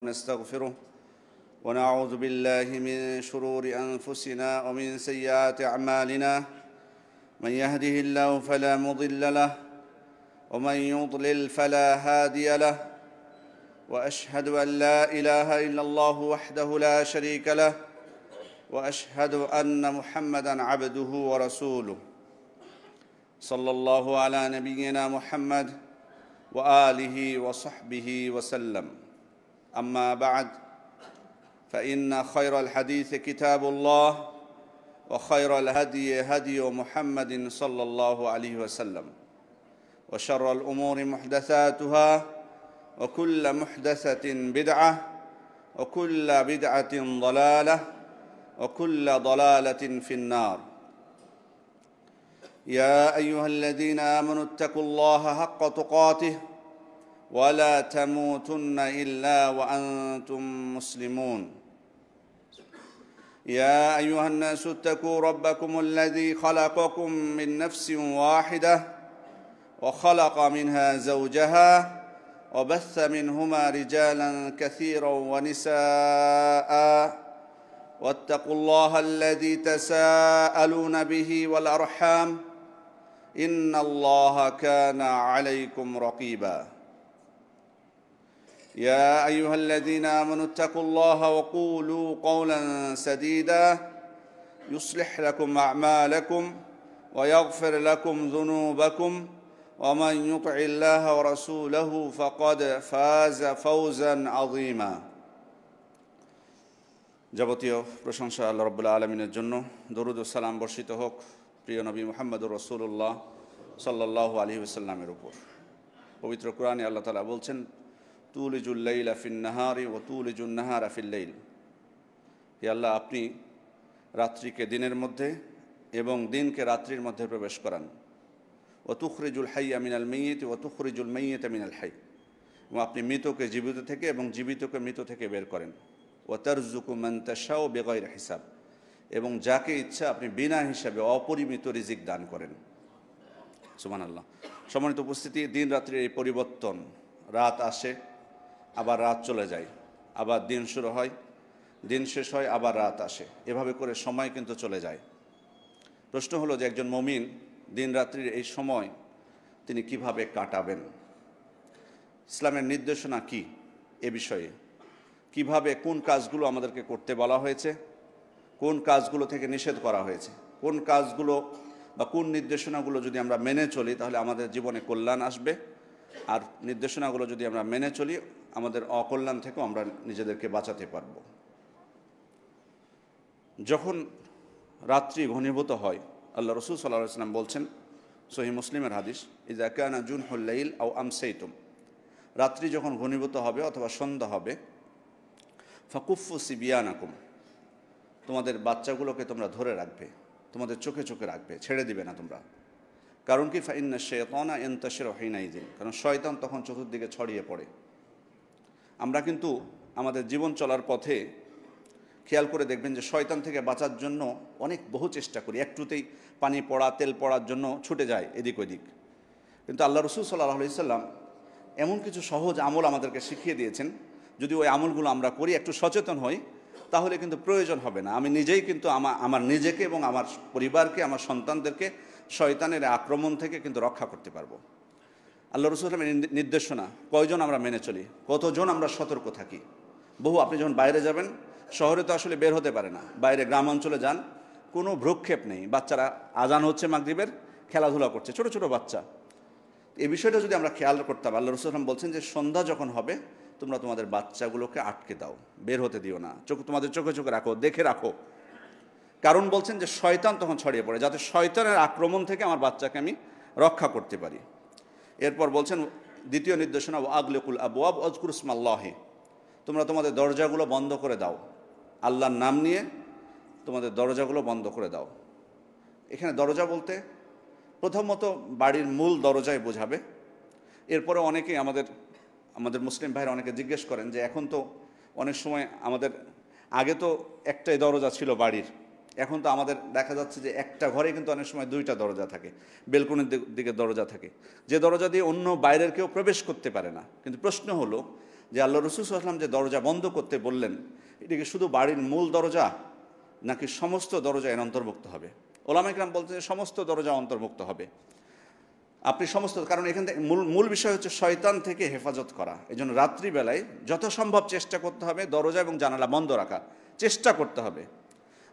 نستغفره ونعوذ بالله من شرور أنفسنا ومن سيئات أعمالنا من يهده الله فلا مضل له ومن يضلل فلا هادي له وأشهد أن لا إله إلا الله وحده لا شريك له وأشهد أن محمدًا عبده ورسوله صلى الله على نبينا محمد وآله وصحبه وسلم أما بعد فإن خير الحديث كتاب الله وخير الهدي هدي محمد صلى الله عليه وسلم وشر الأمور محدثاتها وكل محدثة بدعة وكل بدعة ضلالة وكل ضلالة في النار يا أيها الذين آمنوا اتقوا الله حق تقاته ولا تموتن إلا وأنتم مسلمون يا أيها الناس اتقوا ربكم الذي خلقكم من نفس واحدة وخلق منها زوجها وبث منهما رجالا كثيرا ونساء واتقوا الله الذي تساءلون به والأرحام إن الله كان عليكم رقيبا يا أيها الذين آمنوا اتقوا الله وقولوا قولا سديدا يصلح لكم أعمالكم ويغفر لكم ذنوبكم ومن يطع الله ورسوله فقد فاز فوزا عظيما যাবতীয় প্রশংসা আল্লাহ রাব্বুল আলামিনের জন্য। দরুদ ও সালাম বর্ষিত হোক প্রিয় নবী মুহাম্মদুর রাসূলুল্লাহ সাল্লাল্লাহু আলাইহি ওয়াসাল্লামের উপর। পবিত্র কোরআনে আল্লাহ তাআলা বলছেন, তুলিজুল লাইলা ফিন নাহারি ওয়া তুলিজুন নাহারা ফিল লাইল। হে আল্লাহ, আপনি রাত্রিকে দিনের মধ্যে এবং দিনকে রাত্রির মধ্যে প্রবেশ করান। ওয়া তুখরিজুল হাইয়া মিনাল মাইয়িত ওয়া তুখরিজুল মাইয়িতা মিনাল হাই। এবং আপনি মৃতকে জীবিত থেকে এবং জীবিতকে মৃত থেকে বের করেন। ওয়া তারযুকু মান তাশাউ বিগাইরি হিসাব। এবং যাকে ইচ্ছা আপনি বিনা হিসাবে অপরিমিত রিজিক দান করেন। সুবহানাল্লাহ। সম্মানিত উপস্থিতি, দিন রাত্রির এই পরিবর্তন, রাত আসে আবার রাত চলে যায়, আবার দিন শুরু হয়, দিন শেষ হয়, আবার রাত আসে, এভাবে করে সময় কিন্তু চলে যায়। প্রশ্ন হলো যে একজন মুমিন দিন রাত্রির এই সময় তিনি কিভাবে কাটাবেন? ইসলামের নির্দেশনা কি এ বিষয়ে? কিভাবে কোন কাজগুলো আমাদেরকে করতে বলা হয়েছে, কোন কাজগুলো থেকে নিষেধ করা হয়েছে, কোন কাজগুলো বা কোন নির্দেশনাগুলো যদি আমরা মেনে চলি তাহলে আমাদের জীবনে কল্যাণ আসবে, আর নির্দেশনাগুলো যদি আমরা মেনে চলি আমাদের অকল্যাণ থেকেও আমরা নিজেদেরকে বাঁচাতে পারব। যখন রাত্রি ঘনীভূত হয়, আল্লাহ রাসূল সাল্লাল্লাহু আলাইহি ওয়াসাল্লাম বলছেন, সহিহ মুসলিমের হাদিস, ইযা কানা জুনহুল লাইল আও আমসাইতুম, রাত্রি যখন ঘনীভূত হবে অথবা সন্ধ্যা হবে, ফাকুফু সিবিয়ানাকুম, তোমাদের বাচ্চাগুলোকে তোমরা ধরে রাখবে, তোমাদের চোখে চোখে রাখবে, ছেড়ে দিবে না তোমরা। কারণ কি? ফাইন্না শাইতানা ইয়ানতাশিরু হিনাইযিন, কারণ শয়তান তখন চতুর্দিকে ছড়িয়ে পড়ে। আমরা কিন্তু আমাদের জীবন চলার পথে খেয়াল করে দেখবেন যে শয়তান থেকে বাঁচার জন্য বহু চেষ্টা করি, একটুতেই পানি পড়া, তেল পড়ার জন্য ছুটে যায় এদিক ওদিক। কিন্তু আল্লাহ রাসূল সাল্লাল্লাহু আলাইহি সাল্লাম এমন কিছু সহজ আমল আমাদেরকে শিখিয়ে দিয়েছেন, যদি ওই আমলগুলো আমরা করি, একটু সচেতন হই, তাহলে কিন্তু প্রয়োজন হবে না। আমি নিজেই কিন্তু আমার নিজেকে এবং আমার পরিবারকে, আমার সন্তানদেরকে শয়তানের আক্রমণ থেকে কিন্তু রক্ষা করতে পারবো। আল্লাহ রাসূল সাল্লাল্লাহু আলাইহি ওয়াসাল্লামের নির্দেশনা কয়জন আমরা মেনে চলি, কতজন আমরা সতর্ক থাকি? আপনি যখন বাইরে যাবেন, শহরে তো আসলে বের হতে পারে না, বাইরে গ্রামাঞ্চলে যান, কোনো ভ্রুক্ষেপ নেই, বাচ্চারা আজান হচ্ছে মাগরিবের, খেলাধুলা করছে, ছোট ছোট বাচ্চা। এই বিষয়টা যদি আমরা খেয়াল করতাম, আল্লাহ রাসূল সাল্লাল্লাহু আলাইহি ওয়াসাল্লাম বলছেন যে সন্ধ্যা যখন হবে তোমরা তোমাদের বাচ্চাগুলোকে আটকে দাও, বের হতে দিও না, তোমাদের চোখে চোখে রাখো, দেখে রাখো। কারণ বলছেন যে শয়তান তখন ছড়িয়ে পড়ে, যাতে শয়তানের আক্রমণ থেকে আমার বাচ্চাকে আমি রক্ষা করতে পারি। এরপর বলছেন দ্বিতীয় নির্দেশনা, আগলিকুল আবওয়াব ওয়াজকুরু ইসমাল্লাহি, তোমরা তোমাদের দরজাগুলো বন্ধ করে দাও, আল্লাহর নাম নিয়ে তোমাদের দরজাগুলো বন্ধ করে দাও। এখানে দরজা বলতে প্রথমত বাড়ির মূল দরজায় বোঝাবে। এরপরে অনেকেই আমাদের মুসলিম ভাইরা অনেকে জিজ্ঞেস করেন যে এখন তো অনেক সময় আগে তো একটাই দরজা ছিল বাড়ির, এখন তো আমাদের দেখা যাচ্ছে যে একটা ঘরে কিন্তু অনেক সময় দুইটা দরজা থাকে, বেলকনির দিকে দরজা থাকে, যে দরজা দিয়ে অন্য বাইরের কেউ প্রবেশ করতে পারে না। কিন্তু প্রশ্ন হলো, যে আল্লাহ রসুল সাল্লাল্লাহু আলাইহি ওয়াসাল্লাম যে দরজা বন্ধ করতে বললেন, এটা কি শুধু বাড়ির মূল দরজা নাকি সমস্ত দরজা এর অন্তর্ভুক্ত হবে? ওলামা ইকরাম বলতে সমস্ত দরজা অন্তর্ভুক্ত হবে। আপনি সমস্ত, কারণ এখান থেকে মূল বিষয় হচ্ছে শয়তান থেকে হেফাজত করা। এই জন্য রাত্রিবেলায় যথাসম্ভব চেষ্টা করতে হবে দরজা এবং জানালা বন্ধ রাখা, চেষ্টা করতে হবে।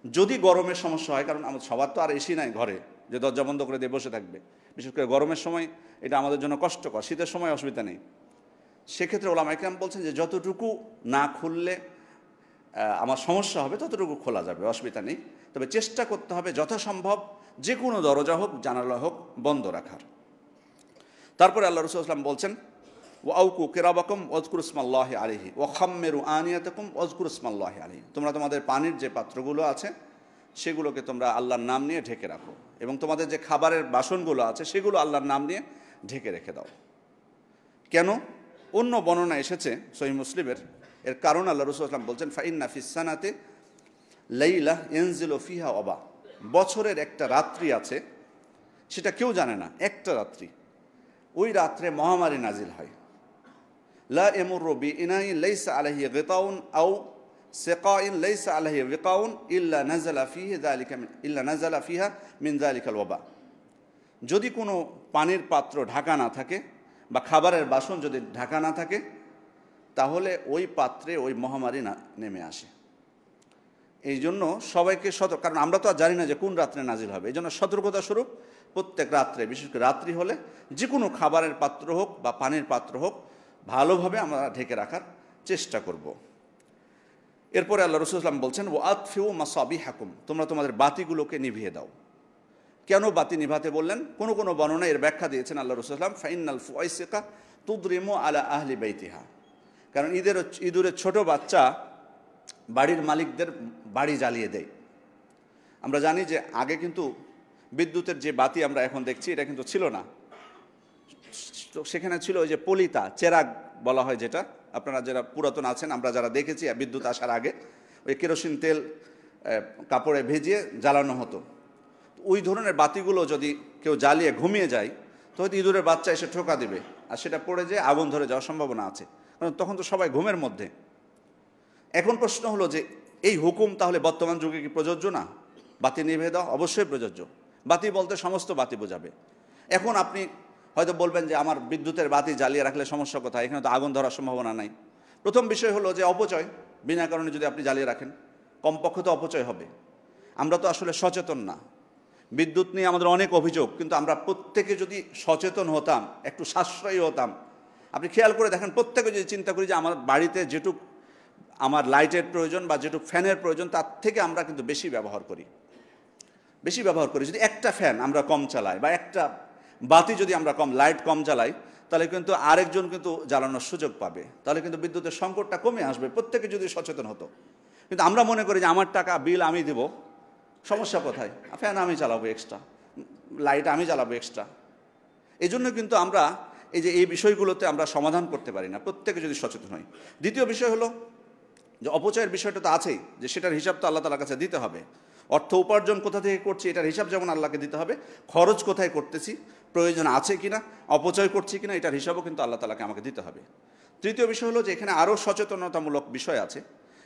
যদি গরমের সমস্যা হয়, কারণ আমাদের সবার তো আর এসি নাই ঘরে যে দরজা বন্ধ করে দিয়ে বসে থাকবে, বিশেষ করে গরমের সময় এটা আমাদের জন্য কষ্টকর, শীতের সময় অসুবিধা নেই। সেক্ষেত্রে ওলামা ইকরাম বলছেন যে যতটুকু না খুললে আমার সমস্যা হবে ততটুকু খোলা যাবে, অসুবিধা নেই। তবে চেষ্টা করতে হবে যথাসম্ভব যে কোনো দরজা হোক জানালা হোক বন্ধ রাখার। তারপরে আল্লাহ রাসূল সাল্লাল্লাহু আলাইহি ওয়াসাল্লাম বলছেন, ওয়াউকু কিরাবাকুম ওয়াজকুরু ইসমাল্লাহি আলাইহি ওয়া খাম্মিরু আনিয়াতাকুম ওয়াজকুরু ইসমাল্লাহি আলাইহি। তোমরা তোমাদের পানির যে পাত্রগুলো আছে সেগুলোকে তোমরা আল্লাহর নাম নিয়ে ঢেকে রাখো, এবং তোমাদের যে খাবারের বাসনগুলো আছে সেগুলো আল্লাহর নাম নিয়ে ঢেকে রেখে দাও। কেন? অন্য বর্ণনা এসেছে সহিহ মুসলিমের, এর কারণ আল্লাহ রাসূল সাল্লাল্লাহু আলাইহি ওয়াসাল্লাম বলছেন, ফাইন্না ফিস সানাতি লাইলা ইয়ানজিলু ফিহা ওয়াবা। বছরের একটা রাত্রি আছে, সেটা কেউ জানে না, একটা রাত্রি, ওই রাত্রে মহামারী নাজিল হয়। লা ইয়ামুরু বিইনাইন লাইসা আলাইহি গিতাউন আও সিকাইন লাইসা আলাইহি বিকাউন ইল্লা নাযালা ফিহা মিন যালিকাল ওয়াবা। যদি কোনো পানির পাত্র ঢাকা না থাকে বা খাবারের বাসন যদি ঢাকা না থাকে, তাহলে ওই পাত্রে ওই মহামারী নেমে আসে। এই জন্য সবাইকে সতর্ক, কারণ আমরা তো আর জানি না যে কোন রাত্রে নাজিল হবে। এই জন্য সতর্কতা স্বরূপ প্রত্যেক রাত্রে, বিশেষ করে রাত্রি হলে যে কোনো খাবারের পাত্র হোক বা পানির পাত্র হোক ভালোভাবে আমরা ঢেকে রাখার চেষ্টা করব। এরপরে আল্লাহ রাসূল সাল্লাল্লাহু আলাইহি ওয়াসাল্লাম বলছেন, ওয়া আতফিউ মাসাবিহাকুম, তোমরা তোমাদের বাতিগুলোকে নিভিয়ে দাও। কেন বাতি নিভাতে বললেন? কোনো কোনো বর্ণনা এর ব্যাখ্যা দিয়েছেন আল্লাহ রাসূল সাল্লাল্লাহু আলাইহি ওয়াসাল্লাম, ফাইন্নাল ফুয়াইসিকা তুদরিমু আলা আহলি বাইতিহা। কারণ ইঁদুরের ছোট বাচ্চা বাড়ির মালিকদের বাড়ি জ্বালিয়ে দেয়। আমরা জানি যে আগে কিন্তু বিদ্যুতের যে বাতি আমরা এখন দেখছি এটা কিন্তু ছিল না, সেখানে ছিল ওই যে পলিতা চেরাগ বলা হয়, যেটা আপনারা যারা পুরাতন আছেন, আমরা যারা দেখেছি বিদ্যুৎ আসার আগে ওই কেরোসিন তেল কাপড়ে ভিজিয়ে জ্বালানো হতো। ওই ধরনের বাতিগুলো যদি কেউ জ্বালিয়ে ঘুমিয়ে যায় তো হয়তো ইঁদুরের বাচ্চা এসে ঠোকা দেবে, আর সেটা পড়ে যেয়ে আগুন ধরে যাওয়ার সম্ভাবনা আছে, কারণ তখন তো সবাই ঘুমের মধ্যে। এখন প্রশ্ন হলো যে এই হুকুম তাহলে বর্তমান যুগে কি প্রযোজ্য না? বাতি নিভে দাও, অবশ্যই প্রযোজ্য। বাতি বলতে সমস্ত বাতি বোঝাবে। এখন আপনি হয়তো বলবেন যে আমার বিদ্যুতের বাতি জ্বালিয়ে রাখলে সমস্যা কোথায়, এখানে তো আগুন ধরার সম্ভাবনা নাই। প্রথম বিষয় হলো যে অপচয়, বিনা কারণে যদি আপনি জ্বালিয়ে রাখেন কমপক্ষে তো অপচয় হবে। আমরা তো আসলে সচেতন না, বিদ্যুৎ নিয়ে আমাদের অনেক অভিযোগ, কিন্তু আমরা প্রত্যেকে যদি সচেতন হতাম, একটু সাশ্রয়ী হতাম। আপনি খেয়াল করে দেখেন, প্রত্যেকে যদি চিন্তা করি যে আমার বাড়িতে যেটুক আমার লাইটের প্রয়োজন বা যেটুক ফ্যানের প্রয়োজন, তার থেকে আমরা কিন্তু বেশি ব্যবহার করি। যদি একটা ফ্যান আমরা কম চালাই বা একটা বাতি যদি আমরা লাইট কম জ্বালাই, তাহলে কিন্তু আরেকজন কিন্তু জ্বালানোর সুযোগ পাবে, তাহলে কিন্তু বিদ্যুতের সংকটটা কমে আসবে, প্রত্যেকে যদি সচেতন হতো। কিন্তু আমরা মনে করি যে আমার টাকা বিল আমি দেব, সমস্যা কোথায়? ফ্যান আমি চালাবো এক্সট্রা, লাইট আমি জ্বালাবো এক্সট্রা। এই জন্য কিন্তু আমরা এই বিষয়গুলোতে আমরা সমাধান করতে পারি না, প্রত্যেকে যদি সচেতন হই। দ্বিতীয় বিষয় হলো যে অপচয়ের বিষয়টা তো আছেই, যে সেটার হিসাব তো আল্লাহ তাআলার কাছে দিতে হবে। অর্থ উপার্জন কোথা থেকে করছি এটার হিসাব যেমন আল্লাহকে দিতে হবে, খরচ কোথায় করতেছি, প্রয়োজন আছে কিনা, অপচয় করছি কিনা, এটার হিসাবও কিন্তু আল্লাহ তাআলাকে আমাকে দিতে হবে। তৃতীয় বিষয় হলো যে এখানে আরও সচেতনতামূলক বিষয় আছে।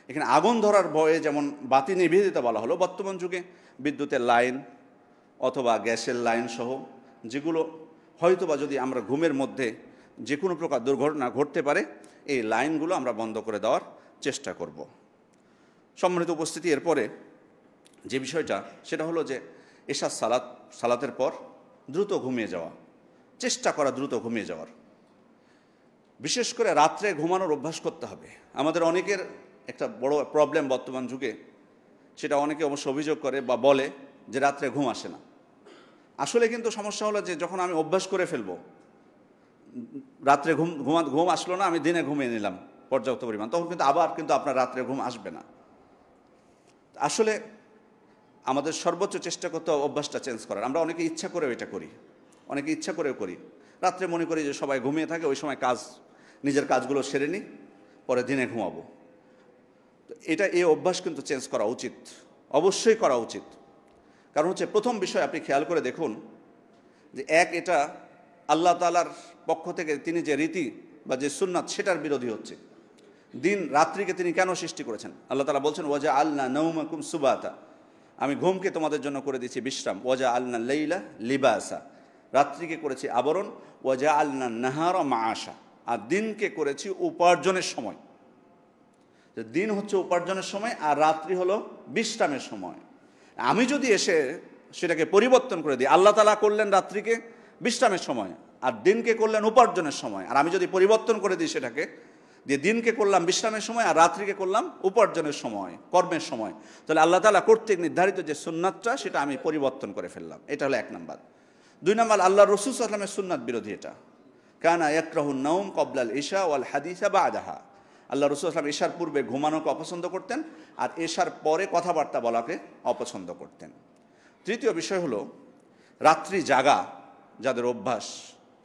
এখানে আগুন ধরার ভয়ে যেমন বাতি নিভিয়ে দিতে বলা হলো, বর্তমান যুগে বিদ্যুতের লাইন অথবা গ্যাসের লাইন সহ যেগুলো হয়তো বা যদি আমরা ঘুমের মধ্যে যে কোনো প্রকার দুর্ঘটনা ঘটতে পারে, এই লাইনগুলো আমরা বন্ধ করে দেওয়ার চেষ্টা করব। সম্মানিত উপস্থিতি, এরপরে যে বিষয়টা সেটা হলো যে এশা সালাতের পর দ্রুত ঘুমিয়ে যাওয়া, চেষ্টা করা দ্রুত ঘুমিয়ে যাওয়ার। বিশেষ করে রাত্রে ঘুমানোর অভ্যাস করতে হবে। আমাদের অনেকের একটা বড় প্রবলেম বর্তমান যুগে, সেটা অনেকে অবশ্য অভিযোগ করে বা বলে যে রাত্রে ঘুম আসে না। আসলে কিন্তু সমস্যা হলো যে যখন আমি অভ্যাস করে ফেলবো, রাত্রে ঘুম আসলো না, আমি দিনে ঘুমিয়ে নিলাম পর্যাপ্ত পরিমাণ, তখন কিন্তু আবার কিন্তু আপনার রাত্রে ঘুম আসবে না। আসলে আমাদের সর্বোচ্চ চেষ্টা করতে অভ্যাসটা চেঞ্জ করার। আমরা অনেকে ইচ্ছা করেও এটা করি, অনেকে ইচ্ছা করেও করি। রাত্রে মনে করি যে সবাই ঘুমিয়ে থাকে, ওই সময় নিজের কাজগুলো সেরে নিই, পরে দিনে ঘুমাবো। তো এই অভ্যাস কিন্তু চেঞ্জ করা উচিত, অবশ্যই করা উচিত। কারণ হচ্ছে প্রথম বিষয় আপনি খেয়াল করে দেখুন যে এটা আল্লাহ তাআলার পক্ষ থেকে তিনি যে রীতি বা যে সুন্নাত সেটার বিরোধী হচ্ছে। দিন রাত্রিকে তিনি কেন সৃষ্টি করেছেন? আল্লাহ তাআলা বলছেন ওয়াজা আলনা নৌমাকুম সুবাতা, আমি ঘুমকে তোমাদের জন্য করে দিয়েছি বিশ্রাম। ওয়াজা আলনা লাইলা লিবাসা, রাত্রিকে করেছি আবরণ। ওয়াজা আলনা নাহারা মাআশা, আর দিনকে করেছি উপার্জনের সময়। দিন হচ্ছে উপার্জনের সময় আর রাত্রি হলো বিশ্রামের সময়। আমি যদি এসে সেটাকে পরিবর্তন করে দিই, আল্লাহ তাআলা করলেন রাত্রিকে বিশ্রামের সময় আর দিনকে করলেন উপার্জনের সময়, আর আমি যদি পরিবর্তন করে দিই সেটাকে দিয়ে দিনকে করলাম বিশ্রামের সময় আর রাত্রিকে করলাম উপার্জনের সময়, কর্মের সময়, তাহলে আল্লাহ তাআলা কর্তৃক নির্ধারিত যে সুন্নাতটা সেটা আমি পরিবর্তন করে ফেললাম। এটা হলো 1 নাম্বার। 2 নাম্বার, আল্লাহ রাসূল সাল্লাল্লাহু আলাইহি ওয়াসাল্লামের সুন্নাত বিরোধী এটা। কানা ইয়াকরাহুন নাওম ক্বাবলাল ইশা ওয়াল হাদিসা বা'দাহা, আল্লাহ রাসূল সাল্লাল্লাহু আলাইহি ওয়াসাল্লাম এশার পূর্বে ঘুমানোকে অপছন্দ করতেন আর এশার পরে কথাবার্তা বলাকে অপছন্দ করতেন। 3য় বিষয় হলো রাত্রি জাগা যাদের অভ্যাস,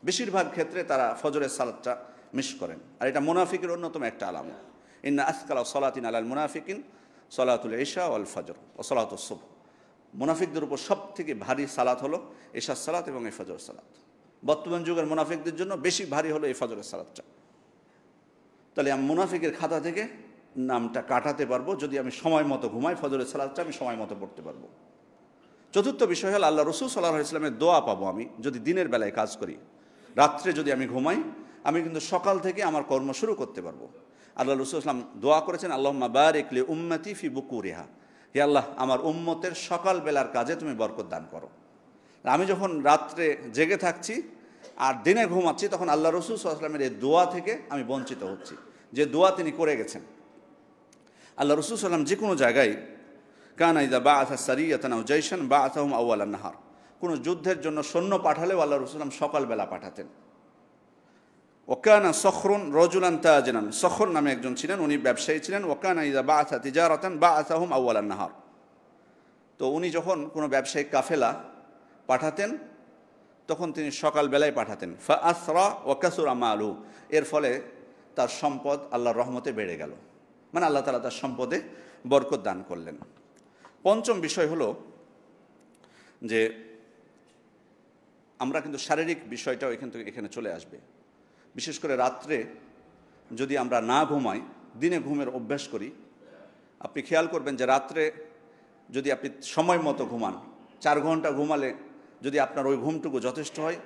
বেশিরভাগ ক্ষেত্রে তারা ফজরের সালাতটা মিস করেন, আর এটা মুনাফিকের অন্যতম একটা আলামত। ইন্না আসকালা সালাতিন আলাল মুনাফিকিন সালাতুল ইশা ওয়াল ফজর ওয়া সালাতুস সুবহ, মুনাফিকদের উপর সবথেকে ভারী সালাত হলো ইশার সালাত এবং এই ফজর সালাত। বর্তমান যুগের মুনাফিকদের জন্য বেশি ভারী হলো এই ফজরের সালাতটা। তাহলে আমি মুনাফিকের খাতা থেকে নামটা কাটাতে পারবো যদি আমি সময় মতো ঘুমাই, ফজরের সালাতটা আমি সময় মতো পড়তে পারবো। 4র্থ বিষয় হলো আল্লাহ রাসূল সাল্লাল্লাহু আলাইহি ওয়াসাল্লামের দোয়া পাবো আমি যদি দিনের বেলায় কাজ করি। রাত্রে যদি আমি ঘুমাই, আমি কিন্তু সকাল থেকে আমার কর্ম শুরু করতে পারবো। আল্লাহ রাসূল সাল্লাল্লাহু আলাইহি ওয়াসাল্লাম দোয়া করেছেন আল্লাহুম্মা বারিক লি উম্মতি ফি বুকুরিহা, হে আল্লাহ আমার উম্মতের সকাল বেলার কাজে তুমি বরকত দান করো। আমি যখন রাত্রে জেগে থাকছি আর দিনে ঘুমাচ্ছি তখন আল্লাহ রাসূল সাল্লাল্লাহু আলাইহি ওয়াসাল্লামের এই দোয়া থেকে আমি বঞ্চিত হচ্ছি, যে দোয়া তিনি করে গেছেন। আল্লাহ রাসূল সাল্লাল্লাহু আলাইহি ওয়াসাল্লাম যে কোনো জায়গায় কানা ইযা বাআসা সারিয়াতান আও জাইশান বাআসাহুম আউয়ালান নাহার, কোনো যুদ্ধের জন্য সৈন্য পাঠালেও আল্লাহ রাসূল সাল্লাল্লাহু আলাইহি ওয়াসাল্লাম সকালবেলা পাঠাতেন। ওয়াকানা সখরুন রাজুলান তাজিরান, সখর নামে একজন ছিলেন, উনি ব্যবসায়ী ছিলেন। ওয়াকানা ইযা বাআসা তিজারাতান বাআসাহুম আউয়ালান নাহার, তো উনি যখন কোনো ব্যবসায়িক কাফেলা পাঠাতেন তখন তিনি সকালবেলায় পাঠাতেন। ফা আসরা ওয়া কাসুরা মালু, এর ফলে তার সম্পদ আল্লাহর রহমতে বেড়ে গেল, মানে আল্লাহ তাআলা তার সম্পদে বরকত দান করলেন। 5ম বিষয় হলো যে আমরা কিন্তু শারীরিক বিষয়টাও এখানে চলে আসবে। বিশেষ করে রাত্রে যদি আমরা না ঘুমাই, দিনে ঘুমের অভ্যাস করি, আপনি খেয়াল করবেন যে রাত্রে যদি আপনি সময় মতো ঘুমান, 4 ঘন্টা ঘুমালে যদি আপনার ওই ঘুমটুকু যথেষ্ট হয়,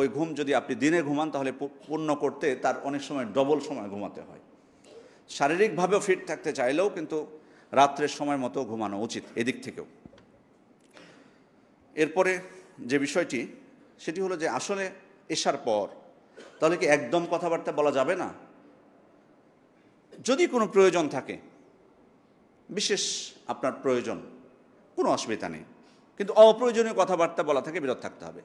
ওই ঘুম যদি আপনি দিনে ঘুমান তাহলে পূর্ণ করতে তার অনেক সময় ডবল সময় ঘুমাতে হয়। শারীরিকভাবেও ফিট থাকতে চাইলেও কিন্তু রাত্রের সময় মতো ঘুমানো উচিত এদিক থেকেও। এরপরে যে বিষয়টি সেটি হলো যে আসলে এশার পর তাহলে কি একদম কথাবার্তা বলা যাবে না? যদি কোনো প্রয়োজন থাকে, বিশেষ আপনার প্রয়োজন, কোনো অসুবিধা নেই, কিন্তু অপ্রয়োজনীয় কথাবার্তা বলা থেকে বিরত থাকতে হবে।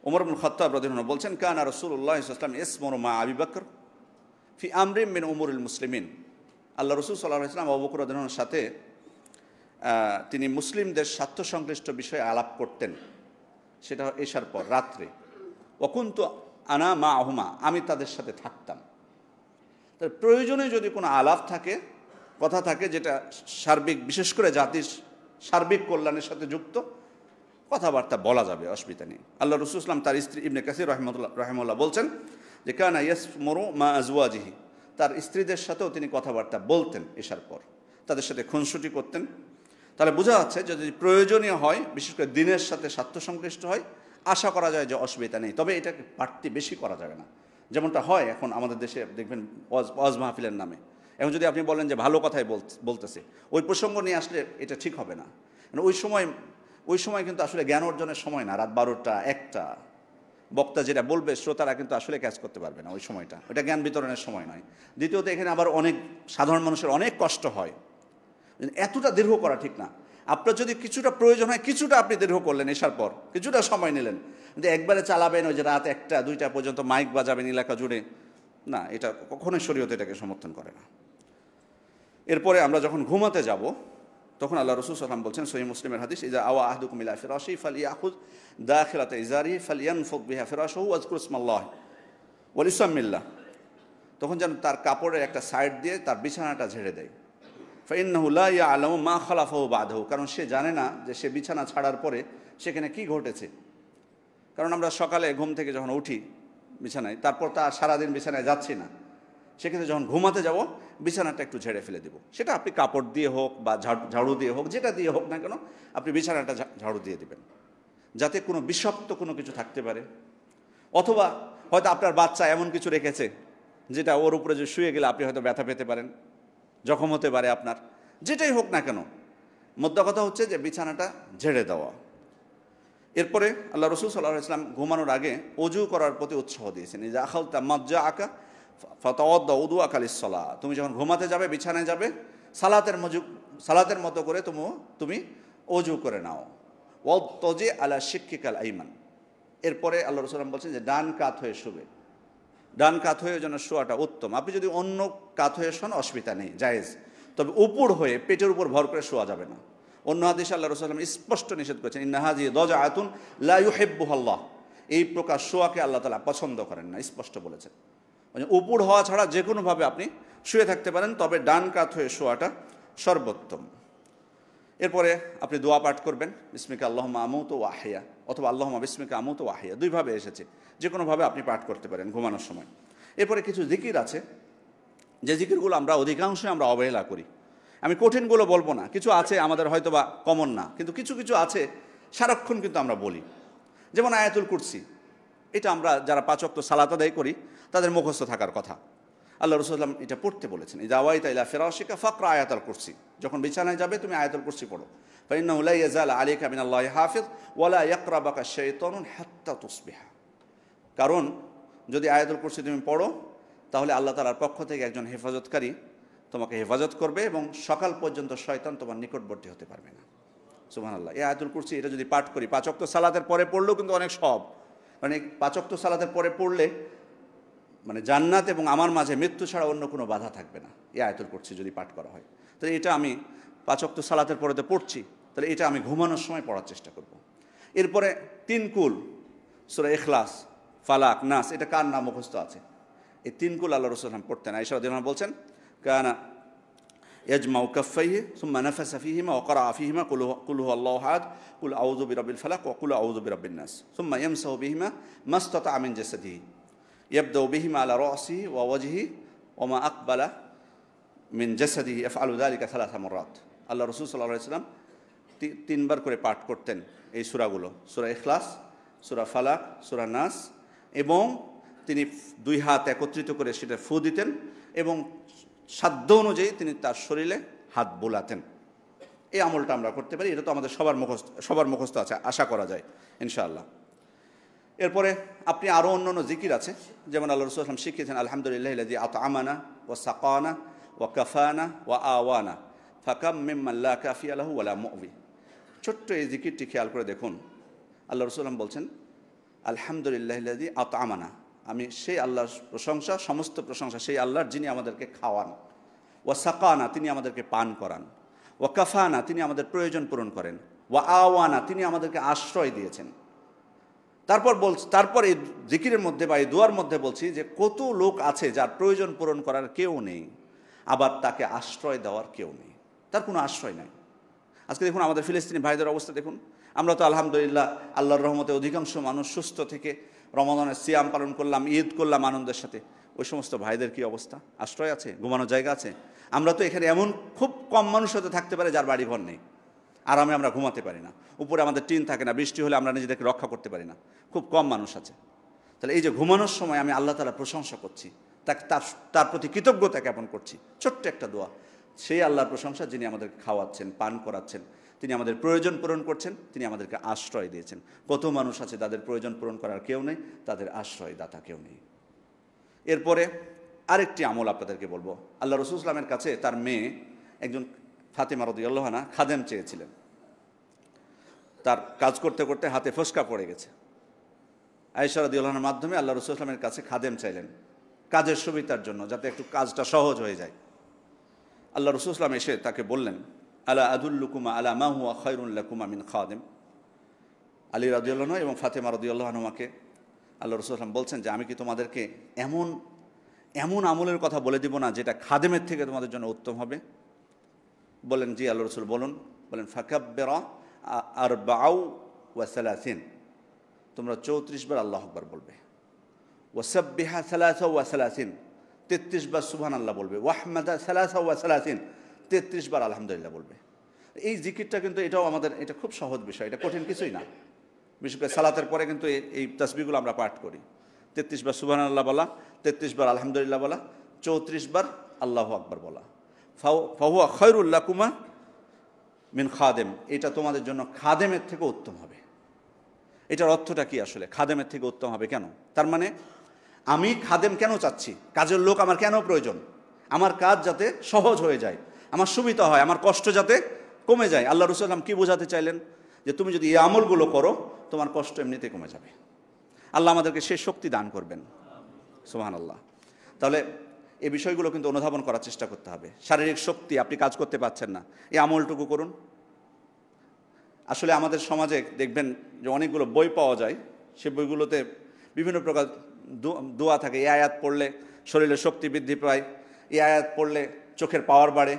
ওমর ইবনে খাত্তাব রাদিয়াল্লাহু আনহু বলছেন কানা রাসূলুল্লাহ সাল্লাল্লাহু আলাইহি ওয়াসাল্লাম ইসমুরু মা আবি বকর ফি আমরিন মিন উমুরিল মুসলিমিন, আল্লাহ রাসূল সাল্লাল্লাহু আলাইহি ওয়াসাল্লাম আবু বকর রাদিয়াল্লাহু আনহুর সাথে তিনি মুসলিমদের স্বার্থ সংশ্লিষ্ট বিষয়ে আলাপ করতেন, সেটা এশার পর রাত্রে। ওয়া কুনতু আনা মাআহুমা, আমি তাদের সাথে থাকতাম। তার প্রয়োজনে যদি কোনো আলাপ থাকে, কথা থাকে যেটা সার্বিক, বিশেষ করে জাতির সার্বিক কল্যাণের সাথে যুক্ত, কথাবার্তা বলা যাবে, অসুবিধা নেই। আল্লাহ রাসূল সাল্লাল্লাহু আলাইহি ওয়াসাল্লাম তার স্ত্রী ইবনে কাসির রাহিমাহুল্লাহ বলছেন যে কানা ইয়াসমুরু মা আজওয়াজিহি, তার স্ত্রীদের সাথেও তিনি কথাবার্তা বলতেন এশার পর, তাদের সাথে খুনসুটি করতেন। তাহলে বোঝা যাচ্ছে যদি প্রয়োজনীয় হয়, বিশেষ করে দিনের সাথে স্বার্থ সংশ্লিষ্ট হয়, আশা করা যায় যে অসুবিধা নেই। তবে এটাকে বাড়তি বেশি করা যাবে না, যেমনটা হয় এখন আমাদের দেশে দেখবেন ওয়াজ মাহফিলের নামে। এখন যদি আপনি বলেন যে ভালো কথাই বলতেছে, ওই প্রসঙ্গ নিয়ে আসলে এটা ঠিক হবে না। ওই সময় কিন্তু আসলে জ্ঞান অর্জনের সময় না, রাত 12টা 1টা, বক্তা যেটা বলবে শ্রোতারা কিন্তু আসলে ক্যাচ করতে পারবে না ওই সময়টা, ওটা জ্ঞান বিতরণের সময় নয়। দ্বিতীয়ত এখানে আবার অনেক সাধারণ মানুষের অনেক কষ্ট হয়, এতটা দীর্ঘ করা ঠিক না। আপনার যদি কিছুটা প্রয়োজন হয়, কিছুটা আপনি দীর্ঘ করলেন, এসার পর কিছুটা সময় নিলেন, কিন্তু একবারে চালাবেন ওই যে রাত 1টা 2টা পর্যন্ত মাইক বাজাবেন এলাকা জুড়ে, না, এটা কখনোই শরীয়ত এটাকে সমর্থন করে না। এরপরে আমরা যখন ঘুমাতে যাব তখন আল্লাহ রাসূল সাল্লাল্লাহু আলাইহি ওয়াসাল্লাম বলছেন, সহিহ মুসলিমের হাদিস, ইযা আওয়া আহাদুকুম ইলা ফিরাশিহি ফালিয়াখুয দাখিলাতা ইজারিহি ফালয়ানফুদ বিহা ফিরাশাহু ওয়াযকুর ইসমাল্লাহ ওয়া লিসামিল্লাহ, তখন যেন তার কাপড়ের একটা সাইড দিয়ে তার বিছানাটা ঝেড়ে দেয়। ফাইন্নাহু লা ইয়ালামু মা খালাফাহু বাদাহু, কারণ সে জানে না যে সে বিছানা ছাড়ার পরে সেখানে কি ঘটেছে। কারণ আমরা সকালে ঘুম থেকে যখন উঠি বিছানায়, তারপর তা সারাদিন বিছানায় যাচ্ছি না, সেক্ষেত্রে যখন ঘুমাতে যাব বিছানাটা একটু ঝেড়ে ফেলে দেব। সেটা আপনি কাপড় দিয়ে হোক বা ঝাড়ু দিয়ে হোক, যেটা দিয়ে হোক না কেন, আপনি বিছানাটা ঝাড়ু দিয়ে দেবেন, যাতে কোনো বিষাক্ত কোনো কিছু থাকতে পারে। অথবা হয়তো আপনার বাচ্চা এমন কিছু রেখেছে যেটা ওর উপরে যে শুয়ে গেলে আপনি হয়তো ব্যথা পেতে পারেন, জখম হতে পারে আপনার। যেটাই হোক না কেন, মোদ্দা কথা হচ্ছে যে বিছানাটা ঝেড়ে দেওয়া। এরপরে আল্লাহ রসুল সাল্লাল্লাহু আলাইহি ওয়াসাল্লাম ঘুমানোর আগে অজু করার প্রতি উৎসাহ দিয়েছেন। এই যে আখালতা মাজ্জা আকা ফাতাওয়াদ্দা উদুআকা লিস-সালাহ, তুমি যখন ঘুমাতে যাবে, বিছানায় যাবে, সালাতের মতো করে তুমি অজু করে নাও। ওয়াত্তাজি আলা শিক্কিকাল আইমান, এরপরে আল্লাহ রসুল বলছেন যে ডান কাত হয়ে শুবে। ডান কাত হয়ে যেন শোয়াটা উত্তম। আপনি যদি অন্য কাত হয়ে শোন অসুবিধা নেই, জায়েজ, তবে উপর হয়ে পেটের উপর ভর করে শোয়া যাবে না। অন্য হাদিসে আল্লাহ রাসূল স্পষ্ট নিষেধ করেছেন, ইন্না হাযিহি দাজআতুন লা ইউহিব্বুহাল্লাহ, এই প্রকার শোয়াকে আল্লাহ তাআলা পছন্দ করেন না, স্পষ্ট বলেছেন। মানে উপর হওয়া ছাড়া যে কোনোভাবে আপনি শুয়ে থাকতে পারেন, তবে ডান কাত হয়ে শোয়াটা সর্বোত্তম। এরপরে আপনি দোয়া পাঠ করবেন, বিসমিকা আল্লাহুম্মা আমুতু ওয়া আহইয়া, অথবা আল্লাহুম্মা বিসমিকা আমুতু ওয়া আহইয়া, দুইভাবে এসেছে, যে কোনোভাবে আপনি পাঠ করতে পারেন ঘুমানোর সময়। এরপরে কিছু জিকির আছে, যে জিকিরগুলো আমরা অধিকাংশই আমরা অবহেলা করি। আমি কঠিনগুলো বলবো না, কিছু আছে আমাদের হয়তো বা কমন না, কিন্তু কিছু কিছু আছে সারাক্ষণ কিন্তু আমরা বলি। যেমন আয়াতুল কুরসি, এটা আমরা যারা 5 ওয়াক্ত সালাত আদায় করি তাদের মুখস্থ থাকার কথা। আল্লাহ রাসূল সাল্লাল্লাহু আলাইহি ওয়াসাল্লাম এটা পড়তে বলেছেন, ইযা আওয়াইতা ইলা ফিরাশিকা ফাকরা আয়াতুল কুরসি, যখন বিছানায় যাবে তুমি আয়াতুল কুরসি পড়ো। ফাইন্নাহু লা ইয়াজাল আলাইকা মিনাল্লাহি হাফিজ ওয়া লা ইয়াকরাবাকা শাইতানুন হাত্তা তুসবিহা, কারণ যদি আয়াতুল কুরসি তুমি পড়ো তাহলে আল্লাহ তাআলার পক্ষ থেকে একজন হেফাজতকারী তোমাকে হেফাজত করবে এবং সকাল পর্যন্ত শয়তান তোমার নিকটবর্তী হতে পারবে না। সুবহানাল্লাহ। এই আয়াতুল কুরসি এটা যদি পাঠ করি 5 ওয়াক্ত সালাতের পরে পড়লেও কিন্তু অনেক সওয়াব। মানে 5 ওয়াক্ত সালাতের পরে পড়লে মানে জান্নাত এবং আমার মাঝে মৃত্যু ছাড়া অন্য কোনো বাধা থাকবে না, এই আয়াতুল কুরসি যদি পাঠ করা হয়। তাহলে এটা আমি 5 ওয়াক্ত সালাতের পরেতে পড়ছি, তাহলে এটা আমি ঘুমানোর সময় পড়ার চেষ্টা করব। এরপরে 3 কুল, সূরা ইখলাস, ফালাক, নাস, এটা কার নাম মুখস্থ আছে? এই 3 কুল আল্লাহ রাসূল সাল্লাল্লাহু আলাইহি ওয়াসাল্লাম পড়তেন। আয়েশা রাদিয়াল্লাহু আনহা বলছেন, কানা ইয়াজমাউ কাফাইহি সুম্মা নাফাসা ফীহিমা ওয়া ক্বারাআ ফীহিমা কুল হুয়াল্লাহু আহাদ, কুল আউযু বিরাব্বিল ফালাক ওয়া কুল আউযু বিরাব্বিন নাস, সুম্মা ইয়ামসাহু বিহিমা মাসতাতা'a মিন জাসাদিহি, ইয়াবদাউ বিহিমা আলা রাসিহি ওয়া ওয়াজহিহি ওয়া মা আকবালা মিন জাসাদিহি ইয়াফআলু যালিকা 3 মাররাত। আল্লাহ রাসূল সাল্লাল্লাহু আলাইহি ওয়াসাল্লাম 3 বার করে পাঠ করতেন এই সূরাগুলো, সূরা ইখলাস, সূরা ফালাক, সূরা নাস, এবং তিনি 2 হাত একত্রিত করে সেটা ফু দিতেন এবং সাধ্য অনুযায়ী তিনি তার শরীরে হাত বোলাতেন। এই আমলটা আমরা করতে পারি, এটা তো আমাদের সবার মুখস্থ আছে, আশা করা যায় ইনশাআল্লাহ। এরপরে আপনি আরও অন্য জিকির আছে, যেমন আল্লাহ রাসূল সাল্লাল্লাহু আলাইহি ওয়াসাল্লাম শিখিয়েছেন, আলহামদুলিল্লাহিল্লাযী আত'আমানা ওয়া সাকানা ওয়া কাফানা ওয়া আওয়ানা ফাকাম মিম্মান লা কাফিয়া লাহু ওয়া লা মু'বি। ছোট্ট এই জিকিরটি খেয়াল করে দেখুন, আল্লাহ রাসূল সাল্লাল্লাহু আলাইহি ওয়াসাল্লাম বলছেন, আলহামদুলিল্লাহিল্লাযী আত'আমানা, আমি সেই আল্লাহর প্রশংসা, সমস্ত প্রশংসা সেই আল্লাহর যিনি আমাদেরকে খাওয়ান, ওয়া সাকানা, তিনি আমাদেরকে পান করান, ওয়া কাফানা, তিনি আমাদের প্রয়োজন পূরণ করেন, ওয়া আওয়ানা, তিনি আমাদেরকে আশ্রয় দিয়েছেন। তারপর এই জিকিরের মধ্যে বা এই দোয়ার মধ্যে বলছি যে কত লোক আছে যার প্রয়োজন পূরণ করার কেউ নেই, আবার তাকে আশ্রয় দেওয়ার কেউ নেই, তার কোনো আশ্রয় নাই। আজকে দেখুন আমাদের ফিলিস্তিনি ভাইদের অবস্থা দেখুন। আমরা তো আলহামদুলিল্লাহ আল্লাহর রহমতে অধিকাংশ মানুষ সুস্থ থেকে রমাদানের সিয়াম পালন করলাম, ঈদ করলাম আনন্দের সাথে। ওই সমস্ত ভাইদের কি অবস্থা? আশ্রয় আছে? ঘুমানোর জায়গা আছে? আমরা তো এখানে এমন খুব কম মানুষ হতে থাকতে পারে যার বাড়ি ঘর নেই, আরামে আমরা ঘুমাতে পারি না, উপরে আমাদের টিন থাকে না, বৃষ্টি হলে আমরা নিজেদেরকে রক্ষা করতে পারি না, খুব কম মানুষ আছে। তাহলে এই যে ঘুমানোর সময় আমি আল্লাহ তাআলার প্রশংসা করছি, তার প্রতি কৃতজ্ঞতা জ্ঞাপন করছি, ছোট্ট একটা দোয়া, সেই আল্লাহর প্রশংসা যিনি আমাদেরকে খাওয়াচ্ছেন, পান করাচ্ছেন, তিনি আমাদের প্রয়োজন পূরণ করছেন, তিনি আমাদেরকে আশ্রয় দিয়েছেন। কত মানুষ আছে তাদের প্রয়োজন পূরণ করার কেউ নেই, তাদের আশ্রয় দাতা কেউ নেই। এরপরে আরেকটি আমল আপনাদেরকে বলবো। আল্লাহ রাসূল সাল্লাল্লাহু আলাইহি ওয়াসাল্লামের কাছে তার মেয়ে একজন ফাতেমা রাদিয়াল্লাহু আনহা খাদেম চেয়েছিলেন। তার কাজ করতে করতে হাতে ফোসকা পড়ে গেছে। আয়েশা রাদিয়াল্লাহু আনহার মাধ্যমে আল্লাহ রাসূল সাল্লাল্লাহু আলাইহি ওয়াসাল্লামের কাছে খাদেম চাইলেন কাজের সুবিধার জন্য, যাতে একটু কাজটা সহজ হয়ে যায়। আল্লাহ রাসূল সাল্লাল্লাহু আলাইহি ওয়াসাল্লাম এসে তাকে বললেন, আলা আদুল্লুকুমা আলা মা হুয়া খায়রুন লাকুমা মিন খাদেম। আলী রাদিয়াল্লাহু আনহু এবং ফাতেমা রাদিয়াল্লাহু আনহাকে আল্লাহ রাসূল সাল্লাল্লাহু আলাইহি ওয়াসাল্লাম বলছেন যে আমি কি তোমাদেরকে এমন আমলের কথা বলে দিব না যেটা খাদেমের থেকে তোমাদের জন্য উত্তম হবে? বলেন, জি আল্লাহ রাসূল বলুন। বলেন, ফাকাব্বিরা আরবাউ ওয়া সালাসিন, তোমরা 34 বার আল্লাহু আকবার বলবে। ওয়াসাব্বিহা সালাসা ওয়া সালাসিন, 33 বার সুবহানাল্লাহ বলবে, ওয়াহমাদা সালাসা ওয়া সালাসিন 33 বার আলহামদুলিল্লাহ বলবে। এই জিকিরটা কিন্তু এটাও আমাদের, এটা খুব সহজ বিষয়, এটা কঠিন কিছুই না। বিশেষ করে সালাতের পরে কিন্তু এই তাসবিহগুলো আমরা পাঠ করি। 33 বার সুবহানাল্লাহ বলা, 33 বার আলহামদুলিল্লাহ বলা, 34 বার আল্লাহু আকবার বলা। ফাহুয়া খায়রুল লাকুমা মিন খাদেম, এটা তোমাদের জন্য খাদেমের থেকে উত্তম হবে। এটার অর্থটা কি আসলে? খাদেমের থেকে উত্তম হবে কেন? তার মানে আমি খাদেম কেন চাচ্ছি? কাজের লোক আমার কেন প্রয়োজন? আমার কাজ যাতে সহজ হয়ে যায়, আমার সুবিধা হয়, আমার কষ্ট যাতে কমে যায়। আল্লাহ রাসূল সাল্লাল্লাহু আলাইহি ওয়াসাল্লাম কি বোঝাতে চাইলেন? যে তুমি যদি এই আমলগুলো করো তোমার কষ্ট এমনিতেই কমে যাবে। আল্লাহ আমাদেরকে সেই শক্তি দান করবেন, সুবহানাল্লাহ। তাহলে এই বিষয়গুলো কিন্তু অনুধাবন করার চেষ্টা করতে হবে। শারীরিক শক্তি, আপনি কাজ করতে পারছেন না, এই আমলটুকু করুন। আসলে আমাদের সমাজে দেখবেন যে অনেকগুলো বই পাওয়া যায়, সে বইগুলোতে বিভিন্ন প্রকার দোয়া থাকে। এই আয়াত পড়লে শরীরের শক্তি বৃদ্ধি পায়, এই আয়াত পড়লে চোখের পাওয়ার বাড়ে,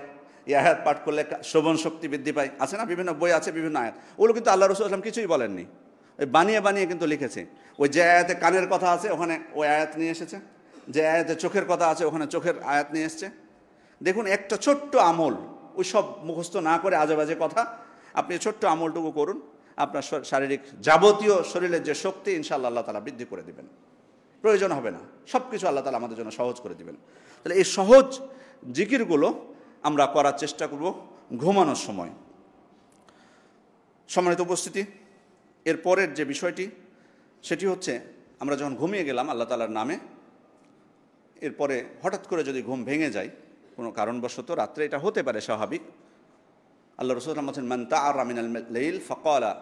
এই আয়াত পাঠ করলে শ্রবণ শক্তি বৃদ্ধি পায়, আছে না? বিভিন্ন বই আছে, বিভিন্ন আয়াত। ওগুলো কিন্তু আল্লাহ রাসূল সাল্লাল্লাহু আলাইহি ওয়াসাল্লাম কিছুই বলেননি, ওই বানিয়ে বানিয়ে কিন্তু লিখেছে। ওই যে আয়াতে কানের কথা আছে ওখানে ওই আয়াত নিয়ে এসেছে, যে আয়াতে চোখের কথা আছে ওখানে চোখের আয়াত নিয়ে এসছে। দেখুন, একটা ছোট্ট আমল, ওই সব মুখস্থ না করে আজে বাজে কথা, আপনি ছোট্ট আমলটুকু করুন, আপনার শারীরিক যাবতীয় শরীরের যে শক্তি ইনশাআল্লাহ আল্লাহ তাআলা বৃদ্ধি করে দিবেন। প্রয়োজন হবে না, সব কিছু আল্লাহ তাআলা আমাদের জন্য সহজ করে দিবেন। তাহলে এই সহজ জিকিরগুলো আমরা করার চেষ্টা করব ঘুমানোর সময়। সম্মানিত উপস্থিতি, এর পরের যে বিষয়টি সেটি হচ্ছে, আমরা যখন ঘুমিয়ে গেলাম আল্লাহ তাআলার নামে, এরপরে হঠাৎ করে যদি ঘুম ভেঙে যায় কোনো কারণবশত, রাত্রে এটা হতে পারে স্বাভাবিক। আল্লাহ রাসূল সাল্লাল্লাহু আলাইহি ওয়াসাল্লাম বলেন, মান তাআরা মিনাল লাইল ফাকালা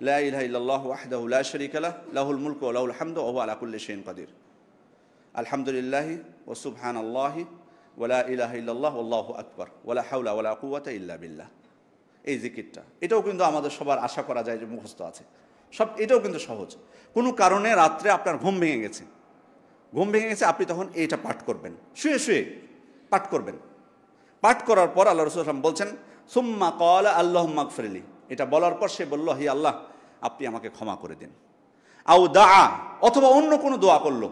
লা ইলাহা ইল্লাল্লাহু ওয়াহদাহু লা শারীকা লাহু লাহুল মুলকু ওয়া লাহুল হামদু ওয়া হুয়া আলা কুল্লি শাইইন কাদির, আলহামদুলিল্লাহি ওয়া সুবহানাল্লাহি ওয়া লা ইলাহা ইল্লাল্লাহু আল্লাহু আকবার ওয়া লা হাওলা ওয়া লা কুওয়াতা ইল্লা বিল্লাহ। এই জিকিরটা, এটাও কিন্তু আমাদের সবার আশা করা যায় যে মুখস্থ আছে সব, এটাও কিন্তু সহজ। কোনো কারণে রাত্রে আপনার ঘুম ভেঙে গেছে, আপনি তখন এইটা পাঠ করবেন, শুয়ে শুয়ে পাঠ করবেন। পাঠ করার পর আল্লাহ রাসূল সাল্লাল্লাহু আলাইহি ওয়াসাল্লাম বলছেন, সুম্মা ক্বালা আল্লাহুম্মা গফিরলি, এটা বলার পর সে বলল, হি আল্লাহ আপনি আমাকে ক্ষমা করে দিন। আও দাআ, অথবা অন্য কোনো দোয়া করলো,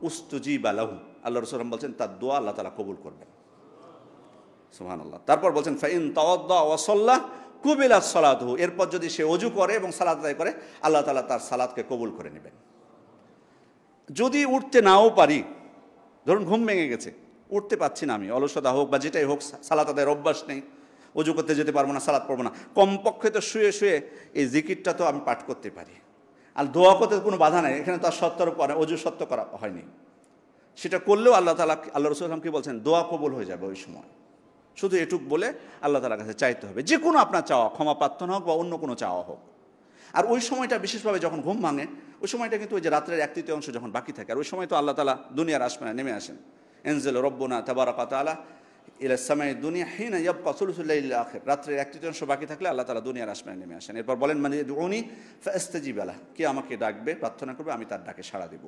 উস্তুজিবা লাহু, আল্লাহ রাসূল সাল্লাল্লাহু আলাইহি ওয়াসাল্লাম বলছেন তার দোয়া আল্লাহ তাআলা কবুল করবেন, সুবহানাল্লাহ। তারপর বলছেন ফাইন তাওয়াদ্দা ওয়া সাল্লা কুবিলাস সালাতুহু, এরপর যদি সে ওযু করে এবং সালাত আদায় করে আল্লাহ তাআলা তার সালাতকে কবুল করে নেবেন। যদি উঠতে নাও পারি, ধরুন ঘুম ভেঙে গেছে, উঠতে পারছি না আমি, অলসতা হোক বা যেটাই হোক, সালাত আদায়ের অভ্যাস নেই, ওযু করতে যেতে পারবো না, সালাত পড়বো না, কমপক্ষে তো শুয়ে শুয়ে এই জিকিরটা তো আমি পাঠ করতে পারি। আর দোয়া করতে কোনো বাধা নেই, এখানে তো আর সত্তর পরে ওযু সত্য করা হয়নি, সেটা করলেও আল্লাহ তাআলা, আল্লাহ রাসূল সাল্লাল্লাহু আলাইহি ওয়াসাল্লাম কি বলছেন, দোয়া কবুল হয়ে যাবে ওই সময়। শুধু এটুক বলে আল্লাহ তাআলার কাছে চাইতে হবে, যে কোনো আপনার চাওয়া, ক্ষমা প্রার্থনা হোক বা অন্য কোনো চাওয়া হোক। আর ওই সময়টা বিশেষভাবে যখন ঘুম ভাঙে, ওই সময়টা কিন্তু ওই যে রাত্রের 1/3 যখন বাকি থাকে, আর ওই সময় তো আল্লাহ তাআলা দুনিয়ার আসমানে নেমে আসেন। এনজেল রব্বুনা তাবারাকা তাআলা ইলা সামাই দুনিয়া হিনা ইয়াবকা সুলুসুল লাইলিল আখির, রাত্রের 1/3 বাকি থাকলে আল্লাহ তাআলা দুনিয়ার আসমানে নেমে আসেন। এরপর বলেন, মানে দুউনি ফাস্তাজিব লাহ, কে আমাকে ডাকবে, প্রার্থনা করবে, আমি তার ডাকে সাড়া দেব।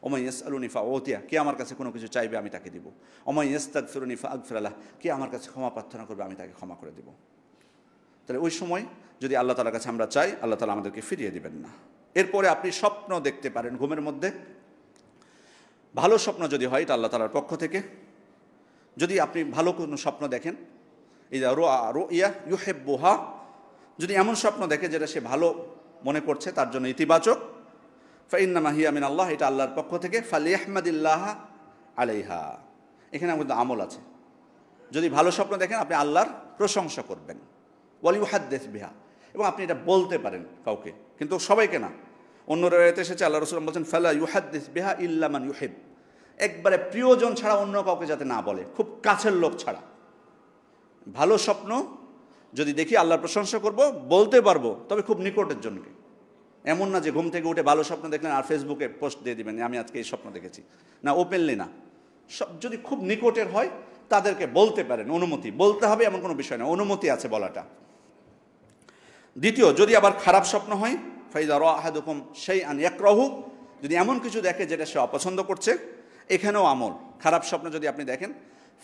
ওমাই ইয়াসআলুনি ফাউতিয়া, কে আমার কাছে কোনো কিছু চাইবে আমি তাকে দিব। ওমাই ইয়াস্তাগফিরুনি ফাগফির লাহ, কে আমার কাছে ক্ষমা প্রার্থনা করবে আমি তাকে ক্ষমা করে দেব। তাহলে ওই সময় যদি আল্লাহ তাআলার কাছে আমরা চাই, আল্লাহ তাআলা আমাদেরকে ফিরিয়ে দিবেন না। এরপরে আপনি স্বপ্ন দেখতে পারেন ঘুমের মধ্যে, ভালো স্বপ্ন যদি হয় এটা আল্লাহ তাআলার পক্ষ থেকে। যদি আপনি ভালো কোনো স্বপ্ন দেখেন, ইযা রুইয়া ইউহিব্বুহা, যদি এমন স্বপ্ন দেখে যেটা সে ভালো মনে করছে, তার জন্য ইতিবাচক, ফাইন্নামা হিয়া মিনাল্লাহ, এটা আল্লাহর পক্ষ থেকে, ফালিয়াহমাদিল্লাহ আলাইহা, এখানে আমাদের আমল আছে। যদি ভালো স্বপ্ন দেখেন আপনি আল্লাহর প্রশংসা করবেন, ওয়াল ইউহাদ্দিস বিহা, এবং আপনি এটা বলতে পারেন কাউকে, কিন্তু সবাইকে না। অন্য রাওয়ায়াতে এসেছে আল্লাহ রাসূল বলেছেন, ফালা ইউহাদ্দিস বিহা ইল্লা মান ইউহিব, একবারে প্রিয়জন ছাড়া অন্য কাউকে যাতে না বলে, খুব কাছের লোক ছাড়া। ভালো স্বপ্ন যদি দেখি আল্লাহর প্রশংসা করব, বলতে পারবো, তবে খুব নিকটের জনকে। এমন না যে ঘুম থেকে উঠে ভালো স্বপ্ন দেখলেন আর ফেসবুকে পোস্ট দিয়ে দিবেন আমি আজকে এই স্বপ্ন দেখেছি, না, ওপেনলি না। সব যদি খুব নিকটের হয় তাদেরকে বলতে পারেন, অনুমতি, বলতে হবে এমন কোনো বিষয় না, অনুমতি আছে বলাটা। দ্বিতীয়, যদি আবার খারাপ স্বপ্ন হয়, ফাইযা রা আহাদুকুম শাইআন ইয়াকরাহু, যদি এমন কিছু দেখে যেটা সে অপছন্দ করছে, এখানেও আমল। খারাপ স্বপ্ন যদি আপনি দেখেন,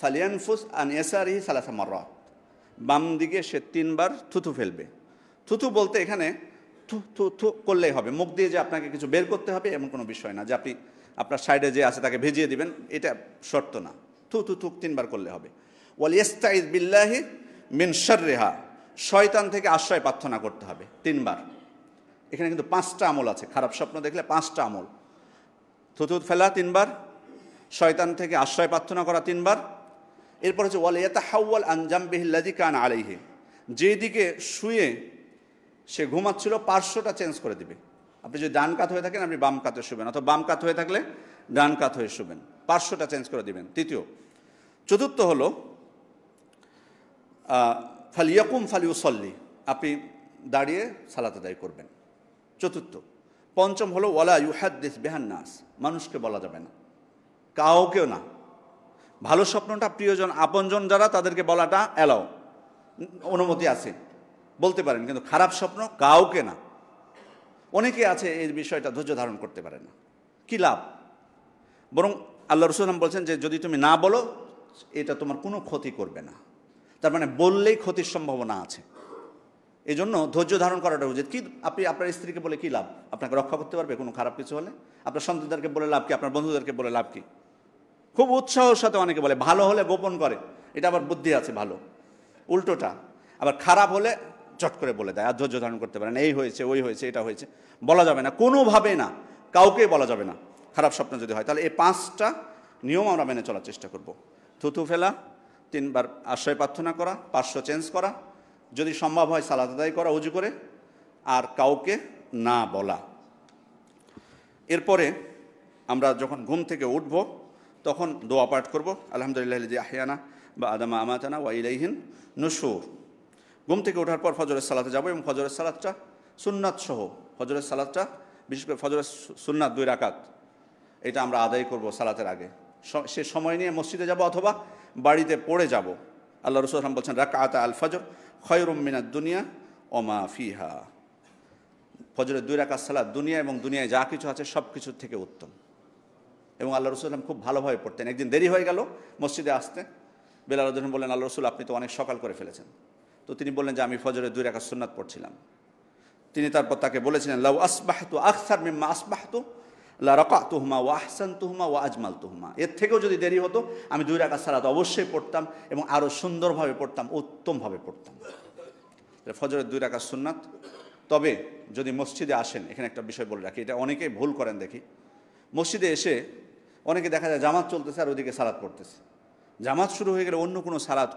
ফালিয়ানফুস আন ইয়াসারিহি সালাসা মাররাত, বাম দিকে সে 3 বার থুথু ফেলবে। থুথু বলতে এখানে থু থু থু করলেই হবে, মুখ দিয়ে যে আপনাকে কিছু বের করতে হবে এমন কোনো বিষয় না, যে আপনি আপনার সাইডে যে আছে তাকে ভিজিয়ে দিবেন, এটা শর্ত না। থু থু থুক 3 বার করলে হবে। ওয়াল ইস্তাইজ বিল্লাহি মিন শাররিহা, শয়তান থেকে আশ্রয় প্রার্থনা করতে হবে 3 বার। এখানে কিন্তু 5টা আমল আছে, খারাপ স্বপ্ন দেখলে 5টা আমল। থু থু ফেলা 3 বার, শয়তান থেকে আশ্রয় প্রার্থনা করা 3 বার। এরপর হচ্ছে ওয়াল ইয়াতাহাওয়াল আন জামবিহিল্লাযী কানা আলাইহি, যেদিকে শুয়ে সে ঘুমাচ্ছিল পার্শ্বটা চেঞ্জ করে দিবে। আপনি যদি ডান কাত হয়ে থাকেন আপনি বাম কাতে শুবেন, অথবা বাম কাত হয়ে থাকলে ডান কাত হয়ে শুবেন, পার্শ্বটা চেঞ্জ করে দিবেন। তৃতীয়। চতুর্থ হলো ফালিয়াকুম ফালিউসল্লি, আপনি দাঁড়িয়ে সালাত আদায় করবেন, চতুর্থ। পঞ্চম হলো ওয়ালা ইউহাদ্দিস বিহান নাস, মানুষকে বলা যাবে না, কাউকেও না। ভালো স্বপ্নটা প্রিয়জন আপনজন যারা তাদেরকে বলাটা অ্যালাও, অনুমতি আছে, বলতে পারেন, কিন্তু খারাপ স্বপ্ন কাউকে না। অনেকে আছে এই বিষয়টা ধৈর্য ধারণ করতে পারে না, কি লাভ? বরং আল্লাহ রাসূল বলছেন যে যদি তুমি না বলো এটা তোমার কোনো ক্ষতি করবে না, তার মানে বললেই ক্ষতির সম্ভাবনা আছে। এই জন্য ধৈর্য ধারণ করাটা উচিত। কি আপনি আপনার স্ত্রীকে বলে কি লাভ? আপনাকে রক্ষা করতে পারবে কোনো খারাপ কিছু হলে? আপনার সন্তানদেরকে বলে লাভ কি? আপনার বন্ধুদেরকে বলে লাভ কি? খুব উৎসাহের সাথে অনেকে বলে, ভালো হলে গোপন করে, এটা আবার বুদ্ধি আছে ভালো। উল্টোটা আবার খারাপ হলে চট করে বলে দেয়, আর ধৈর্য ধারণ করতে পারে না, এই হয়েছে ওই হয়েছে এটা হয়েছে, বলা যাবে না, কোনোভাবে না, কাউকেই বলা যাবে না খারাপ স্বপ্ন যদি হয়। তাহলে এই 5টা নিয়ম আমরা মেনে চলার চেষ্টা করব। থুতু ফেলা, 3 বার আশ্রয় প্রার্থনা করা, পার্শ্ব চেঞ্জ করা, যদি সম্ভব হয় সালাত আদায় করা উজু করে, আর কাউকে না বলা। এরপরে আমরা যখন ঘুম থেকে উঠব তখন দোয়া পাঠ করব, আলহামদুলিল্লাহি আহইয়ানা বা আদামা আমাতানা ওয়া ইলাইহিন নুশুর। ঘুম থেকে ওঠার পর ফজরের সালাতে যাব, এবং ফজরের সালাতটা সুন্নাত সহ, ফজরের সালাতটা বিশেষ করে ফজরের সুন্নাত 2 রাকাত, এটা আমরা আদায় করব সালাতের আগে। সে সময় নিয়ে মসজিদে যাব অথবা বাড়িতে পড়ে যাব। আল্লাহ রাসূল বলছেন রাকাত আল ফজর খায়রুম মিনাদ দুনিয়া ওয়া মা ফিহা, ফজরের 2 রাকাত সালাত দুনিয়া এবং দুনিয়ায় যা কিছু আছে সব কিছুর থেকে উত্তম। এবং আল্লাহ রাসূল খুব ভালোভাবে পড়তেন। একদিন দেরি হয়ে গেল মসজিদে আসতে, বেলাল রাদিয়াল্লাহু আনহু বললেন, আল্লাহ রাসূল আপনি তো অনেক সকাল করে ফেলেছেন। তো তিনি বললেন যে আমি ফজরের 2 রাকাত সুন্নাত পড়ছিলাম। তিনি তারপর তাকে বলেছিলেন লাউ আসবাহতু আকসার মিম্মা আসবাহতু লা রাকাতুহুমা ওয়া আহসানতুহুমা ওয়া আজমালতুহুমা, এর থেকেও যদি দেরি হতো আমি 2 রাকাত সালাত অবশ্যই পড়তাম এবং আরও সুন্দরভাবে পড়তাম, উত্তমভাবে পড়তাম। ফজরের 2 রাকাত সুন্নাত। তবে যদি মসজিদে আসেন, এখানে একটা বিষয় বলে রাখি, এটা অনেকেই ভুল করেন দেখি। মসজিদে এসে অনেকে দেখা যায় জামাত চলতেছে আর ওইদিকে সালাত পড়তেছে। জামাত শুরু হয়ে গেলে অন্য কোনো সালাত,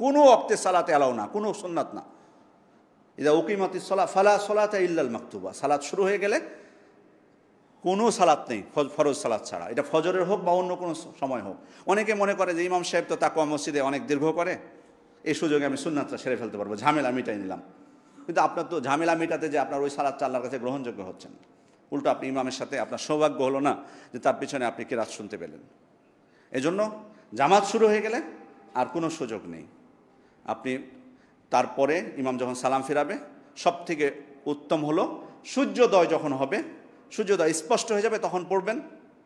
কোনো ওয়াক্তে সালাতে এলাও না, কোনো সুন্নাত না। ইদা উকিমাতিস সালাহ ফালা সালাতা ইল্লাল মাকতুবা, সালাত শুরু হয়ে গেলে কোনো সালাত নেই ফরজ সালাত ছাড়া, এটা ফজরের হোক বা অন্য কোনো সময় হোক। অনেকে মনে করে যে ইমাম সাহেব তো তাকওয়া মসজিদে অনেক দীর্ঘ করে, এই সুযোগে আমি সুন্নাতটা সেরে ফেলতে পারবো, ঝামেলা মিটাই নিলাম। কিন্তু আপনার তো ঝামেলা মিটাতে যে আপনার ওই সালাতটা আল্লাহর কাছে গ্রহণযোগ্য হচ্ছেন, উল্টো আপনি ইমামের সাথে আপনার সৌভাগ্য হলো না যে তার পিছনে আপনি কিরাত শুনতে পেলেন। এজন্য জামাত শুরু হয়ে গেলে আর কোনো সুযোগ নেই। আপনি তারপরে ইমাম যখন সালাম ফিরাবে, সব থেকে উত্তম হলো সূর্যোদয় যখন হবে, সূর্যোদয় স্পষ্ট হয়ে যাবে তখন পড়বেন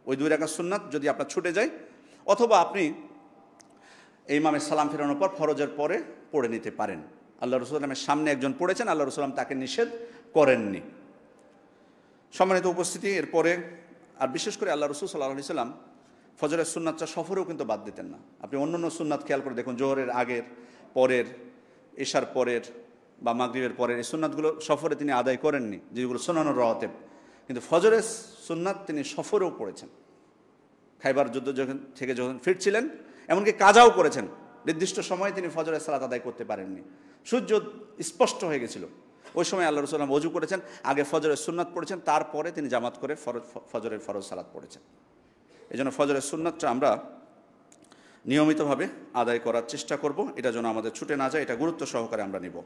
ওই 2 রাকাত সুন্নাত, যদি আপনার ছুটে যায়। অথবা আপনি এই ইমামের সালাম ফেরানোর পর ফরজের পরে পড়ে নিতে পারেন। আল্লাহ রাসূল সাল্লাল্লাহু সামনে একজন পড়েছেন, আল্লাহ রাসূল তাকে নিষেধ করেননি। সম্মানিত উপস্থিতি, এরপরে আর বিশেষ করে আল্লাহ রাসূল সাল্লাল্লাহু আলাইহি সাল্লাম ফজরের সুন্নাতটা সফরেও কিন্তু বাদ দিতেন না। আপনি অন্যান্য সুন্নাত খেয়াল করে দেখুন, জোহরের আগের, পরের, এশার পরের বা মাগরিবের পরের, এই সুন্নাতগুলো সফরে তিনি আদায় করেননি, যেগুলো সুনানুর রাওয়াতিব। কিন্তু ফজরের সুন্নাত তিনি সফরেও পড়েছেন। খাইবার যুদ্ধ থেকে যখন ফিরছিলেন, এমনকি কাজাও করেছেন, নির্দিষ্ট সময়ে তিনি ফজরের সালাত আদায় করতে পারেননি, সূর্য স্পষ্ট হয়ে গেছিল। ওই সময় আল্লাহ রাসূল ওযু করেছেন, আগে ফজরের সুন্নাত পড়েছেন, তারপরে তিনি জামাত করে ফজরের ফরজ সালাত পড়েছেন। এই জন্য ফজরের সুন্নাতটা আমরা নিয়মিতভাবে আদায় করার চেষ্টা করব, এটা যেন আমাদের ছুটে না যায়, এটা গুরুত্ব সহকারে আমরা নিব।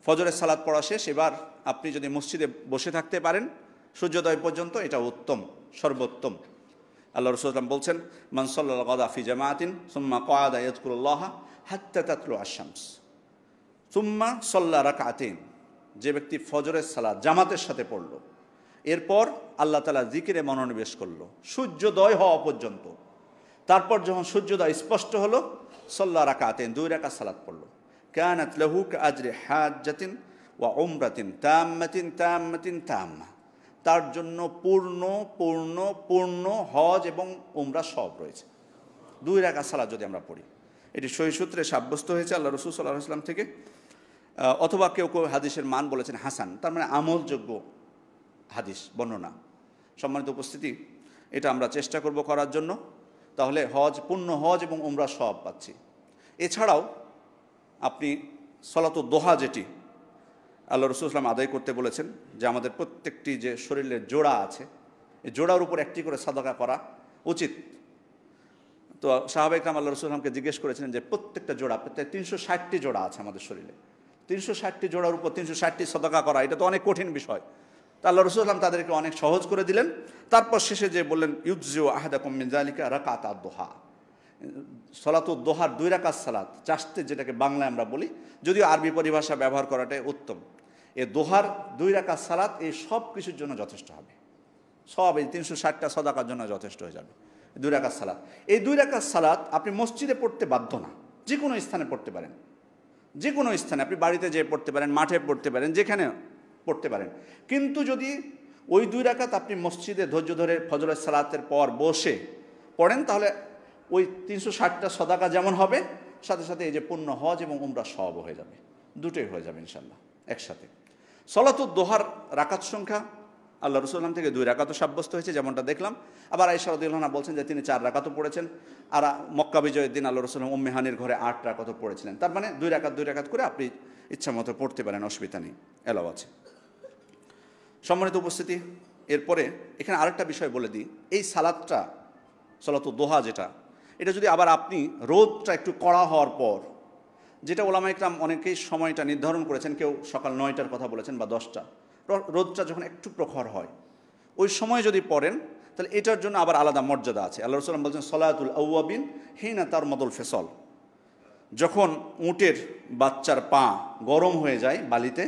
ফজরের সালাত পড়া শেষ, এবার আপনি যদি মসজিদে বসে থাকতে পারেন সূর্যোদয় পর্যন্ত, এটা উত্তম, সর্বোত্তম। আল্লাহ রাসূল বলছেন মান সাল্লাল গাদা ফি জামাআতিন সুম্মা ক্বাদা ইয়াযকুরুল্লাহ হাত্তা তাতলু আশ-শামস সুম্মা সাল্লা রাকাতাইন, যে ব্যক্তি ফজরের সালাত জামাতের সাথে পড়ল, এরপর আল্লাহ তাআলা জিকিরে মনোনিবেশ করলো সূর্যোদয় হওয়া পর্যন্ত, তারপর যখন সূর্যোদয় স্পষ্ট হলো সাল্লা রাকাতাইন, 2 রাকাত সালাত পড়লো, কানাত লাহু কাআজরি হাজ্জাতিন ওয়া উমরাতিন তাম্মাতিন তাম্মাতিন তাম্মা, তার জন্য পূর্ণ পূর্ণ পূর্ণ হজ এবং উমরা সব রয়েছে। 2 রাকাত সালাত যদি আমরা পড়ি, এটি সহিহ সূত্রে সাব্যস্ত হয়েছে আল্লাহ রাসূল সাল্লাল্লাহু আলাইহি ওয়াসাল্লাম থেকে, অথবা কেউ কেউ হাদিসের মান বলেছেন হাসান, তার মানে আমলযোগ্য হাদিস বর্ণনা। সম্মানিত উপস্থিতি, এটা আমরা চেষ্টা করব করার জন্য, তাহলে হজ, পূর্ণ হজ এবং উমরা সব পাচ্ছি। এছাড়াও আপনি সলাতুদ দোহা, যেটি আল্লাহ রাসূল সাল্লাল্লাহু আলাইহি ওয়াসাল্লাম আদায় করতে বলেছেন, যে আমাদের প্রত্যেকটি যে শরীরের জোড়া আছে, এই জোড়ার উপর একটি করে সাদাকা করা উচিত। তো সাহাবায়ে কেরাম আল্লাহ রাসূল সাল্লাল্লাহু আলাইহি ওয়াসাল্লামকে জিজ্ঞেস করেছিলেন যে প্রত্যেকটা জোড়া, প্রত্যেক 360টি জোড়া আছে আমাদের শরীরে, 360টি জোড়ার উপর 360টি সাদাকা করা, এটা তো অনেক কঠিন বিষয়। তা আল্লাহ রাসূল সাল্লাল্লাহু আলাইহি ওয়াসাল্লাম তাদেরকে অনেক সহজ করে দিলেন। তারপর শেষে যে বললেন, ইউযিউ আহাদাকুম মিন যালিকা রাকাতাদ দুহা, সলাতুদ দোহার 2 রাকাত সালাত, চাষতে যেটাকে বাংলায় আমরা বলি, যদিও আরবি পরিভাষা ব্যবহার করাটাই উত্তম। এই দোহার 2 রাকাত সালাত এই সব কিছুর জন্য যথেষ্ট হবে, সব এই 360টা সাদাকার জন্য যথেষ্ট হয়ে যাবে 2 রাকাত সালাত। এই 2 রাকাত সালাত আপনি মসজিদে পড়তে বাধ্য না, যে কোনো স্থানে পড়তে পারেন, যে কোনো স্থানে, আপনি বাড়িতে যেয়ে পড়তে পারেন, মাঠে পড়তে পারেন, যেখানে পড়তে পারেন। কিন্তু যদি ওই 2 রাকাত আপনি মসজিদে ধৈর্য ধরে ফজরের সালাতের পর বসে পড়েন, তাহলে ওই 360টা সাদাকা যেমন হবে, সাথে সাথে এই যে পূর্ণ হজ এবং উমরা সব হয়ে যাবে, দুটোই হয়ে যাবে ইনশাআল্লাহ একসাথে। সলাতুদ দোহার রাকাত সংখ্যা আল্লাহ রাসূল সাল্লাল্লাহু আলাইহি ওয়াসাল্লাম থেকে 2 রাকাতও সাব্যস্ত হয়েছে, যেমনটা দেখলাম। আবার আয়েশা রাদিয়াল্লাহু আনহা বলছেন যে তিনি 4 রাকাতও পড়েছেন, আর মক্কা বিজয়ের দিন আল্লাহ রাসূল সাল্লাল্লাহু আলাইহি ওয়াসাল্লাম উম্মে হানির ঘরে 8 রাকাতও পড়েছিলেন। তার মানে 2 রাকাত করে আপনি ইচ্ছা মতো পড়তে পারেন, অসুবিধা নেই, এলাও আছে। সম্মানিত উপস্থিতি, এরপরে এখানে আরেকটা বিষয় বলে দিই, এই সালাতটা সলাতুদ দোহা যেটা, এটা যদি আবার আপনি রোদটা একটু কড়া হওয়ার পর, যেটা ওলামায়ে কেরাম অনেকেই সময়টা নির্ধারণ করেছেন, কেউ সকাল 9টার কথা বলেছেন বা 10টা, রোদটা যখন একটু প্রখর হয় ওই সময় যদি পড়েন, তাহলে এটার জন্য আবার আলাদা মর্যাদা আছে। আল্লাহ রাসূল সাল্লাল্লাহু আলাইহি ওয়াসাল্লাম বলছেন, সলাতুল আওয়াবিন হিনা তারমাদুল ফিসল, যখন উটের বাচ্চার পা গরম হয়ে যায় বালিতে,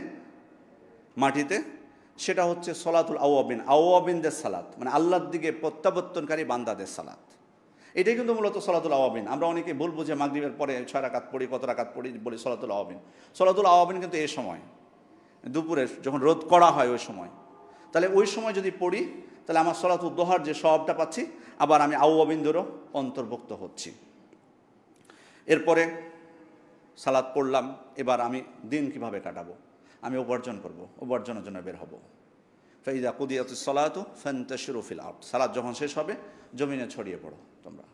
মাটিতে, সেটা হচ্ছে সলাতুল আওয়াবিন, আওয়াবিনদের সালাত, মানে আল্লাহর দিকে প্রত্যাবর্তনকারী বান্দাদের সালাত। এটাই কিন্তু মূলত সলাতুল আওয়াবিন। আমরা অনেকে ভুল বুঝে মাগরিবের পরে 6 রাকাত পড়ি, কত রাকাত পড়ি, বলি সলাতুল আওয়াবিন। সলাতুল আওয়াবিন কিন্তু এই সময়, দুপুরে যখন রোদ কড়া হয় ওই সময়। তাহলে ওই সময় যদি পড়ি, তাহলে আমার সলাতুদ দোহার যে সওয়াবটা পাচ্ছি, আবার আমি আওয়াবিনদেরও অন্তর্ভুক্ত হচ্ছি। এরপরে সালাত পড়লাম, এবার আমি দিন কিভাবে কাটাবো, আমি উপার্জন করব, উপার্জনের জন্য বের হব। ফাইদা কুদিয়াতুস সালাতু ফান্তাশিরু ফিল আরদ, সালাত যখন শেষ হবে জমিনে ছড়িয়ে পড়ো তোমরা।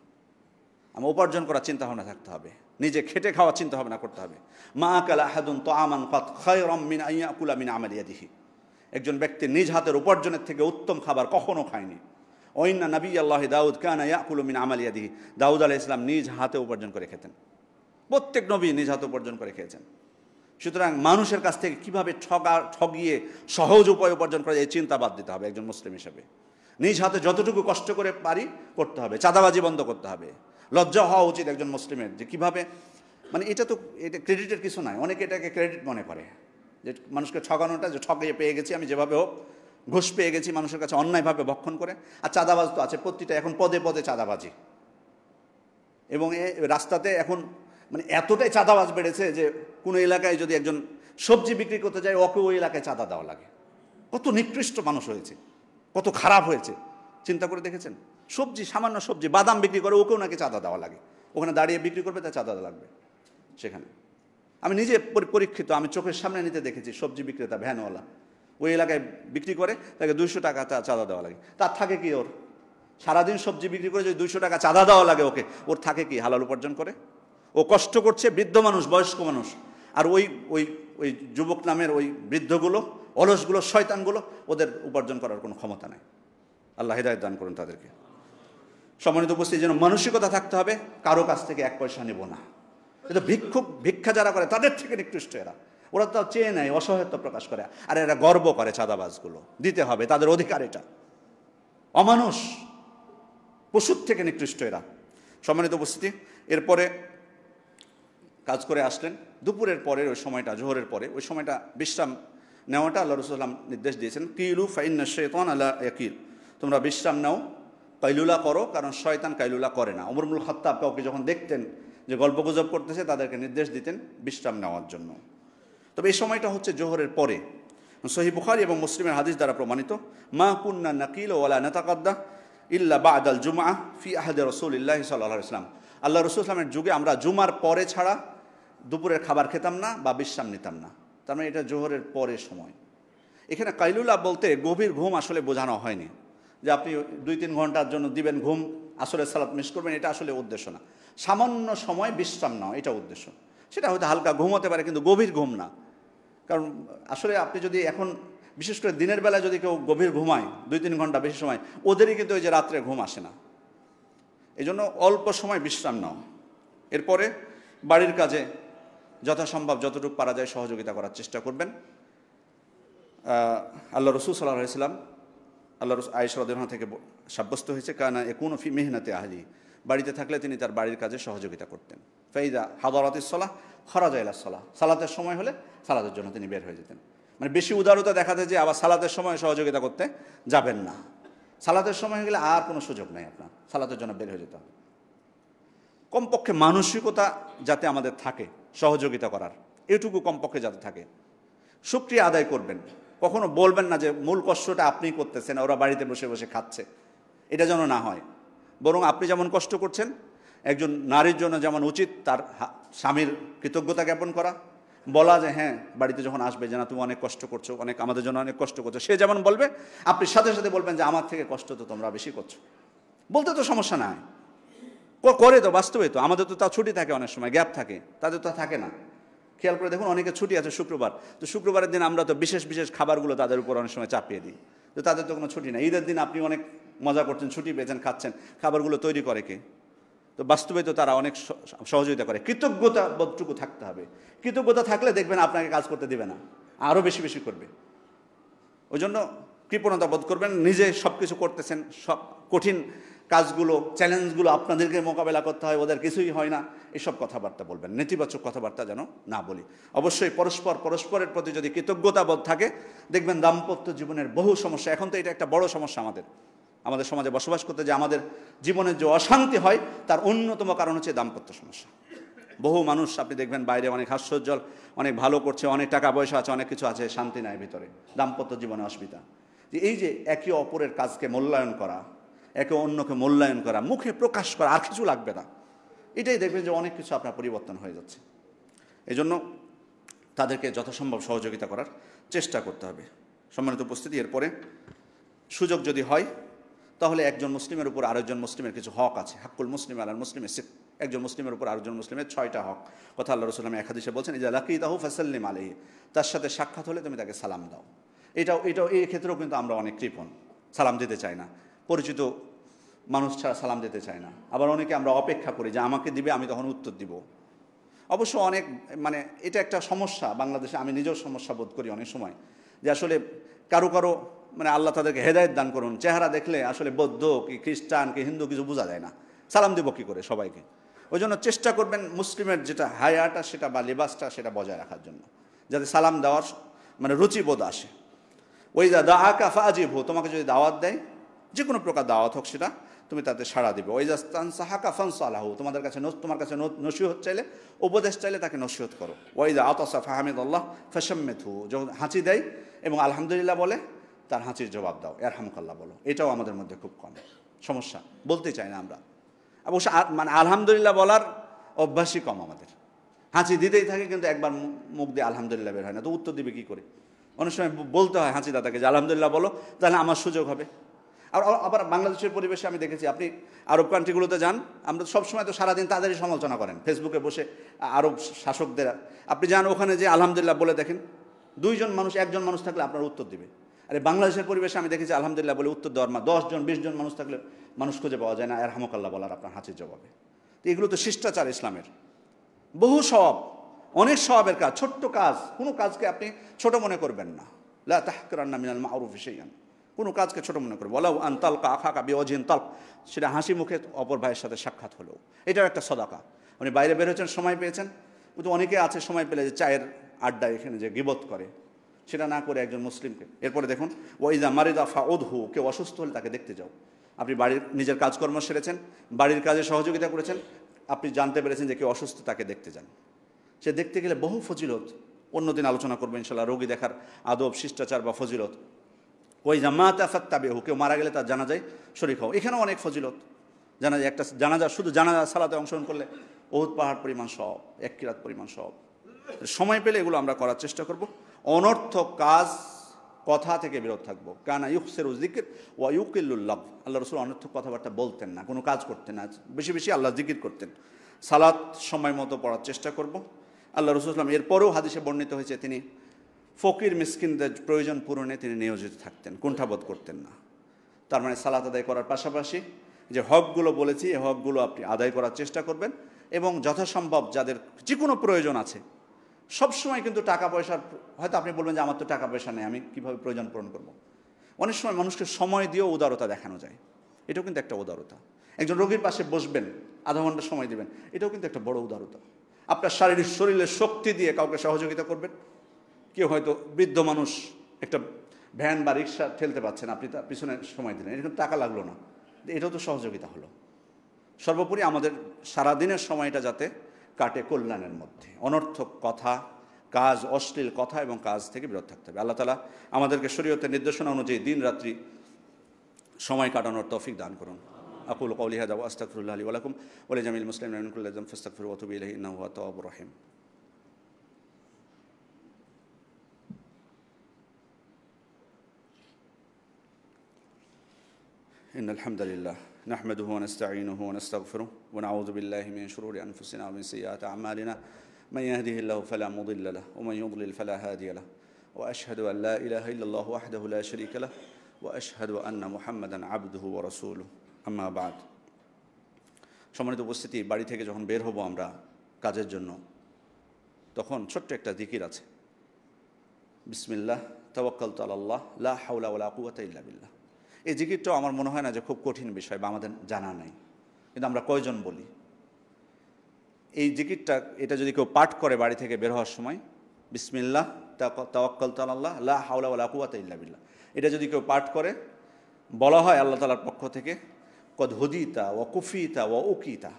আমার উপার্জন করার চিন্তা ভাবনা থাকতে হবে, নিজে খেটে খাওয়ার চিন্তা ভাবনা করতে হবে। মা আকালা আহাদুন তাআমান কাত খায়রাম মিন আন ইয়াকুলা মিন আমালি ইয়াদিহি, একজন ব্যক্তি নিজ হাতের উপার্জনের থেকে উত্তম খাবার কখনো খায়নি। ওয়াইন্না নাবিয়াল্লাহি দাউদ কানা ইয়াকুলু মিন আমালি ইয়াদিহি, দাউদ আলাইহিস সালাম নিজ হাতে উপার্জন করে খেতেন, প্রত্যেক নবী নিজ হাতে উপার্জন করে খেয়েছেন। সুতরাং মানুষের কাছ থেকে কীভাবে ঠগিয়ে সহজ উপায় উপার্জন করা যায়, এই চিন্তা বাদ দিতে হবে একজন মুসলিম হিসেবে। নিজ হাতে যতটুকু কষ্ট করে পারি করতে হবে, চাঁদাবাজি বন্ধ করতে হবে। লজ্জা হওয়া উচিত একজন মুসলিমের যে কীভাবে, মানে এটা তো এটা ক্রেডিটের কিছু নয়, অনেকে এটাকে ক্রেডিট মনে করে, যে মানুষকে ঠগানোটা, যে ঠগিয়ে পেয়ে গেছি আমি, যেভাবে হোক ঘুষ পেয়ে গেছি, মানুষের কাছে অন্যায়ভাবে ভক্ষণ করে। আর চাঁদাবাজ তো আছে প্রতিটা, এখন পদে পদে চাঁদাবাজি, এবং রাস্তাতে এখন মানে এতটাই চাঁদাবাজ বেড়েছে যে কোনো এলাকায় যদি একজন সবজি বিক্রি করতে যায়, ওকে ওই এলাকায় চাঁদা দেওয়া লাগে। কত নিকৃষ্ট মানুষ হয়েছে, কত খারাপ হয়েছে, চিন্তা করে দেখেছেন? সবজি, সামান্য সবজি, বাদাম বিক্রি করে, ওকেও নাকি চাঁদা দেওয়া লাগে, ওখানে দাঁড়িয়ে বিক্রি করবে, তা চাঁদা লাগবে সেখানে। আমি নিজে পরীক্ষিত, আমি চোখের সামনে নিতে দেখেছি, সবজি বিক্রেতা ভ্যানওয়ালা ওই এলাকায় বিক্রি করে, তাকে 200 টাকা চাঁদা দেওয়া লাগে। তার থাকে কি, ওর সারাদিন সবজি বিক্রি করে যদি 200 টাকা চাঁদা দেওয়া লাগে ওকে, ওর থাকে কি? হালাল উপার্জন করে, ও কষ্ট করছে, বৃদ্ধ মানুষ, বয়স্ক মানুষ, আর ওই ওই ওই যুবক নামের ওই বৃদ্ধগুলো, অলসগুলো, শয়তানগুলো, ওদের উপার্জন করার কোনো ক্ষমতা নেই। আল্লাহ হিদায়াত দান করুন তাদেরকে। সম্মানিত উপস্থিতি, যেন মানসিকতা থাকতে হবে, কারো কাছ থেকে 1 পয়সা নেব না। এটা ভিক্ষা যারা করে তাদের থেকে নিকৃষ্ট এরা, ওরা তো চেয়ে নেয়, অসহায়ত্ব প্রকাশ করে, আর এরা গর্ব করে। চাঁদাবাজগুলো দিতে হবে, তাদের অধিকার এটা। অমানুষ, পশুর থেকে নিকৃষ্ট এরা। সম্মানিত উপস্থিতি, এরপরে কাজ করে আসলেন, দুপুরের পরের ওই সময়টা, জোহরের পরে ওই সময়টা বিশ্রাম নেওয়াটা আল্লাহ রাসূল সাল্লাল্লাহু আলাইহি ওয়াসাল্লাম নির্দেশ দিয়েছেন। কিলু ফাইন্না শাইতানা লা ইয়াকিল, তোমরা বিশ্রাম নাও, কাইলুলা করো, কারণ শয়তান কাইলুলা করে না। ওমর ইবনুল খাত্তাব কাউকে যখন দেখতেন যে গল্পগুজব করতেছে, তাদেরকে নির্দেশ দিতেন বিশ্রাম নেওয়ার জন্য। তবে এই সময়টা হচ্ছে জোহরের পরে, সহিহ বুখারী এবং মুসলিমের হাদিস দ্বারা প্রমাণিত, মা কুন্না নাকিল ওয়ালা নাতাকাদ্দা ইল্লা বা'দাল জুমআহ ফি আহদি রাসূলিল্লাহি সাল্লাল্লাহু আলাইহি ওয়াসাল্লাম। আল্লাহ রাসূল সাল্লাল্লাহু আলাইহি ওয়াসাল্লামের যুগে আমরা জুমার পরে ছাড়া দুপুরের খাবার খেতাম না বা বিশ্রাম নিতাম না। তার মানে এটা জোহরের পরের সময়। এখানে কাইলুলা বলতে গভীর ঘুম আসলে বোঝানো হয়নি যে আপনি 2-3 ঘন্টার জন্য দিবেন ঘুম, আসরের সালাত মিস করবেন, এটা আসলে উদ্দেশ্য না। সামান্য সময় বিশ্রাম নাও, এটা উদ্দেশ্য। সেটা হয়তো হালকা ঘুম হতে পারে, কিন্তু গভীর ঘুম না। কারণ আসলে আপনি যদি এখন বিশেষ করে দিনের বেলা যদি কেউ গভীর ঘুমায় 2-3 ঘন্টা বেশি সময়, ওদেরই কিন্তু ওই যে রাত্রে ঘুম আসে না। এই জন্য অল্প সময় বিশ্রাম নাও। এরপরে বাড়ির কাজে যথাসম্ভব যতটুকু পারা যায় সহযোগিতা করার চেষ্টা করবেন। আল্লাহ রাসূল সাল্লাল্লাহু আলাইহি ওয়াসাল্লাম, আল্লাহ আয়েশা রাদিয়াল্লাহু আনহা থেকে সাব্যস্ত হয়েছে, কানা ইয়াকুনু ফি মিহনাতি আহলি, বাড়িতে থাকলে তিনি তার বাড়ির কাজে সহযোগিতা করতেন। ফাইদা হাদারাতিস সালাহ খারাজা ইলা সালাহ, সালাতের সময় হলে সালাতের জন্য তিনি বের হয়ে যেতেন। মানে বেশি উদারতা দেখাতে যে আবার সালাতের সময় সহযোগিতা করতে যাবেন না। সালাতের সময় হয়ে গেলে আর কোনো সুযোগ নেই, আপনার সালাতের জন্য বের হয়ে যেতে হবে। কমপক্ষে মানসিকতা যাতে আমাদের থাকে সহযোগিতা করার, এটুকু কমপক্ষে যাতে থাকে। শুকরিয়া আদায় করবেন, কখনো বলবেন না যে মূল কষ্টটা আপনিই করতেছেন, ওরা বাড়িতে বসে বসে খাচ্ছে, এটা যেন না হয়। বরং আপনি যেমন কষ্ট করছেন, একজন নারীর জন্য যেমন উচিত তার স্বামীর কৃতজ্ঞতা জ্ঞাপন করা, বলা যে হ্যাঁ বাড়িতে যখন আসবে যে না তুমি অনেক কষ্ট করছো, অনেক আমাদের জন্য অনেক কষ্ট করছো, সে যেমন বলবে আপনি সাথে সাথে বলবেন যে আমার থেকে কষ্ট তো তোমরা বেশি করছো। বলতে তো সমস্যা নাই, করে তো, বাস্তবে তো। আমাদের তো তা ছুটি থাকে, অনেক সময় গ্যাপ থাকে, তাদের তো থাকে না। খেয়াল করে দেখুন, অনেকে ছুটি আছে শুক্রবার, তো শুক্রবারের দিন আমরা তো বিশেষ বিশেষ খাবারগুলো তাদের উপর অনেক সময় চাপিয়ে দিই, তো তাদের তো কোনো ছুটি নেই। ঈদের দিন আপনি অনেক মজা করছেন, ছুটি পেয়েছেন, খাচ্ছেন, খাবারগুলো তৈরি করে কে? তো বাস্তবে তো তারা অনেক সহযোগিতা করে। কৃতজ্ঞতা বোধটুকু থাকতে হবে। কৃতজ্ঞতা থাকলে দেখবেন আপনাকে কাজ করতে দিবে না, আরও বেশি বেশি করবে। ওই জন্য কৃপণতা বোধ করবেন, নিজে সব কিছু করতেছেন, সব কঠিন কাজগুলো, চ্যালেঞ্জগুলো আপনাদেরকে মোকাবেলা করতে হয়, ওদের কিছুই হয় না, এসব কথাবার্তা বলবেন। নেতিবাচক কথাবার্তা যেন না বলি। অবশ্যই পরস্পরের প্রতি যদি কৃতজ্ঞতা বোধ থাকে, দেখবেন দাম্পত্য জীবনের বহু সমস্যা, এখন তো এটা একটা বড় সমস্যা আমাদের সমাজে বসবাস করতে, যে আমাদের জীবনের যে অশান্তি হয় তার অন্যতম কারণ হচ্ছে দাম্পত্য সমস্যা। বহু মানুষ আপনি দেখবেন বাইরে অনেক হাস্যোজ্জ্বল, অনেক ভালো করছে, অনেক টাকা পয়সা আছে, অনেক কিছু আছে, শান্তি নাই ভিতরে, দাম্পত্য জীবনে অসুবিধা। যে এই যে একে অপরের কাজকে মূল্যায়ন করা, একে অন্যকে মূল্যায়ন করা, মুখে প্রকাশ করা, আর কিছু লাগবে না, এটাই দেখবেন যে অনেক কিছু আপনার পরিবর্তন হয়ে যাচ্ছে। এই জন্য তাদেরকে যথাসম্ভব সহযোগিতা করার চেষ্টা করতে হবে। সম্মানিত উপস্থিতি, এরপরে সুযোগ যদি হয় তাহলে একজন মুসলিমের উপর আরেকজন মুসলিমের কিছু হক আছে। হাক্কুল মুসলিম আলাল মুসলিমের সিক, একজন মুসলিমের উপর আরেকজন মুসলিমের 6টা হক। কথা আল্লাহ রাসূল এক হাদিসে বলছেন, ইজা লাকিতাহু ফাসাল্লিম আলাইহি, তার সাথে সাক্ষাৎ হলে তুমি তাকে সালাম দাও। এটাও এই ক্ষেত্রেও কিন্তু আমরা অনেক কৃপণ, সালাম দিতে চাই না, পরিচিত মানুষ ছাড়া সালাম দিতে চাই না। আবার অনেকে আমরা অপেক্ষা করি যে আমাকে দিবে আমি তখন উত্তর দিব। অবশ্য অনেক এটা একটা সমস্যা বাংলাদেশে, আমি নিজেও সমস্যা বোধ করি অনেক সময়, যে আসলে কারো আল্লাহ তাদেরকে হেদায়েত দান করুন, চেহারা দেখলে আসলে বৌদ্ধ কি খ্রিস্টান কি হিন্দু কিছু বোঝা যায় না, সালাম দিব কী করে সবাইকে। ওই জন্য চেষ্টা করবেন মুসলিমের যেটা হায়াটা সেটা বা লেবাসটা সেটা বজায় রাখার জন্য, যাতে সালাম দেওয়ার রুচিবোধ আসে। ওই দা আকা ফাজিব, তোমাকে যদি দাওয়াত দেয়, যে কোনো প্রকার দাওয়াত হোক, সেটা তুমি তাতে সাড়া দিবে। ওই জাস্তানসাহাকা ফানসালাহু, তোমার কাছে নসিহত চাইলে, উপদেশ চাইলে তাকে নসিহত করো। ওই দা আতাসা ফাহামিদুল্লাহ ফাশাম্মিতহু, যখন হাঁচি দেয় এবং আলহামদুলিল্লাহ বলে, তার হাঁচির জবাব দাও, ইয়ারহামুকাল্লাহ বলো। এটাও আমাদের মধ্যে খুব কম সমস্যা, বলতে চাই না আমরা। অবশ্য আলহামদুলিল্লাহ বলার অভ্যাসই কম আমাদের, হাঁচি দিতেই থাকে, কিন্তু একবার মুখ দিয়ে আলহামদুলিল্লাহ বের হয় না, তো উত্তর দিবে কী করে? অনেক সময় বলতে হয় হাঁচি দাদাকে যে আলহামদুলিল্লাহ বলো, তাহলে আমার সুযোগ হবে। আর আবার বাংলাদেশের পরিবেশে আমি দেখেছি, আপনি আরব কান্ট্রিগুলোতে যান, আমরা সবসময় তো সারাদিন তাদেরই সমালোচনা করেন ফেসবুকে বসে, আরব শাসকদের। আপনি যান ওখানে যে আলহামদুলিল্লাহ বলে দেখেন, একজন মানুষ থাকলে আপনার উত্তর দিবে। আরে বাংলাদেশের পরিবেশে আমি দেখেছি আলহামদুলিল্লাহ বলে উত্তর দেওয়ার 10 জন 20 জন মানুষ থাকলে মানুষ খুঁজে পাওয়া যায় না ইয়ারহামুকাল্লাহ বলার আপনার হাঁচির জবাবে। তো এগুলো তো শিষ্টাচার ইসলামের, বহু সওয়াব, অনেক সওয়াবের কাজ, ছোট্ট কাজ, কোনো কাজকে আপনি ছোট মনে করবেন না। লা তাহকিরান্না মিনাল মা'রুফি শাইআন, কোনো কাজকে ছোট মনে করবে। ওয়ালাউ আন তালকা আখাকা বিওয়াজহিন তালক, সেটা হাসি মুখে অপর ভাইয়ের সাথে সাক্ষাৎ হলো, এটাও একটা সদাকা। উনি বাইরে বের হয়েছেন, সময় পেয়েছেন, কিন্তু অনেকে আছে সময় পেলে যে চায়ের আড্ডা এখানে যে গীবত করে, সেটা না করে একজন মুসলিমকে। এরপরে দেখুন, ওয়াইজা মারিদা ফাউদহু, কেউ অসুস্থ হলে তাকে দেখতে যাও। আপনি বাড়ির নিজের কাজকর্ম সেরেছেন, বাড়ির কাজে সহযোগিতা করেছেন, আপনি জানতে পেরেছেন যে কেউ অসুস্থ, তাকে দেখতে যান। সে দেখতে গেলে বহু ফজিলত, অন্যদিন আলোচনা করবো ইনশাল্লাহ রোগী দেখার আদব, শিষ্টাচার বা ফজিলত। ওই জামাতা ফাত্তাবিহু, কেউ মারা গেলে তার জানাজায় শরীক হও, এখানেও অনেক ফজিলত। জানাজা একটা জানাজা, শুধু জানাজা সালাতে অংশগ্রহণ করলে উহুদ পাহাড় পরিমাণ সওয়াব, 1 কিরাত পরিমাণ সওয়াব। সময় পেলে এগুলো আমরা করার চেষ্টা করব। অনর্থক কাজ কথা থেকে বিরত থাকবো। কানা ইউকসিরু যিকর ওয়া ইউকিল্লুল লাগ, আল্লাহ রাসূল অনর্থক কথাবার্তা বলতেন না, কোনো কাজ করতেন না, বেশি বেশি আল্লাহ জিকির করতেন। সালাত সময় মতো পড়ার চেষ্টা করব। আল্লাহ রাসূল সাল্লাল্লাহু আলাইহি ওয়াসাল্লাম এরপরেও হাদিসে বর্ণিত হয়েছে তিনি ফকির মিসকিনদের প্রয়োজন পূরণে তিনি নিয়োজিত থাকতেন, কুণ্ঠাবোধ করতেন না। তার মানে সালাত আদায় করার পাশাপাশি যে হকগুলো বলেছি এই হকগুলো আপনি আদায় করার চেষ্টা করবেন, এবং যথাসম্ভব যাদের যে কোনো প্রয়োজন আছে, সবসময় কিন্তু টাকা পয়সার, হয়তো আপনি বলবেন যে আমার তো টাকা পয়সা নেই, আমি কীভাবে প্রয়োজন পূরণ করব। অনেক সময় মানুষকে সময় দিয়েও উদারতা দেখানো যায়, এটাও কিন্তু একটা উদারতা। একজন রোগীর পাশে বসবেন, আধা ঘন্টা সময় দেবেন, এটাও কিন্তু একটা বড় উদারতা। আপনার শারীরিক শরীরের শক্তি দিয়ে কাউকে সহযোগিতা করবেন। কেউ হয়তো বৃদ্ধ মানুষ একটা ভ্যান বা রিক্সা ঠেলতে পারছেন, আপনি তার পিছনে সময় দিলেন, এরকম টাকা লাগলো না, এটাও তো সহযোগিতা হলো। সর্বোপরি আমাদের সারাদিনের সময়টা যাতে কাটে কল্যাণের মধ্যে, অনর্থক কথা, কাজ, অশ্লীল কথা এবং কাজ থেকে বিরত থাকতে হবে। আল্লাহ তাআলা আমাদেরকে শরীয়তের নির্দেশনা অনুযায়ী দিন রাত্রি সময় কাটানোর তৌফিক দান করুন। আকুলু কওলি হাযা ওয়া আস্তাগফিরুল্লাহ লি ওয়া লাকুম ওয়া লিজামিল মুসলিমিনা মিন কুল্লি যামবিন ফাস্তাগফিরুহু ওয়া তুবু ইলাইহি ইন্নাহু হুয়াত তাওয়াবুর রহিম। ইন্নাল হামদালিল্লাহ নাহমাদুহু ওয়া নাস্তাঈনুহু ওয়া নাস্তাগফিরুহু ওয়া নাউযু বিল্লাহি মিন শুরুরি আনফুসিনা ওয়া মিন সাইয়্যাতি আ'মালিনা মান ইয়াহদিহিল্লাহু ফালা মুদিল্লা লাহু ওয়া মান ইউদ্লিল ফালা হাদিয়া লাহু ওয়া আশহাদু আন লা ইলাহা ইল্লাল্লাহু ওয়াহদাহু লা শারীকা লাহু ওয়া আশহাদু আন্না মুহাম্মাদান আবদুহু ওয়া রাসূলুহু, আম্মা বা'দ। সম্মানিত উপস্থিতি, বাড়ি থেকে যখন বের হব আমরা কাজের জন্য, তখন ছোট্ট একটা জিকির আছে, বিসমিল্লাহ তাওয়াক্কালতু আলাল্লাহ লা হাওলা ওয়া লা কুওয়াতা ইল্লা বিল্লাহ। এই জিকিরটাও আমার মনে হয় না যে খুব কঠিন বিষয় বা আমাদের জানা নাই, কিন্তু আমরা কয়জন বলি এই জিকিরটা? এটা যদি কেউ পাঠ করে বাড়ি থেকে বের হওয়ার সময়, বিসমিল্লাহ তাওয়াক্কালতু আলাল্লাহ লা হাওলা ওয়া লা কুওয়াতা ইল্লা বিল্লাহ, এটা যদি কেউ পাঠ করে, বলা হয় আল্লাহ তাআলার পক্ষ থেকে কদ হুদিতা ওয়া কুফিতা ওয়া উকিতা,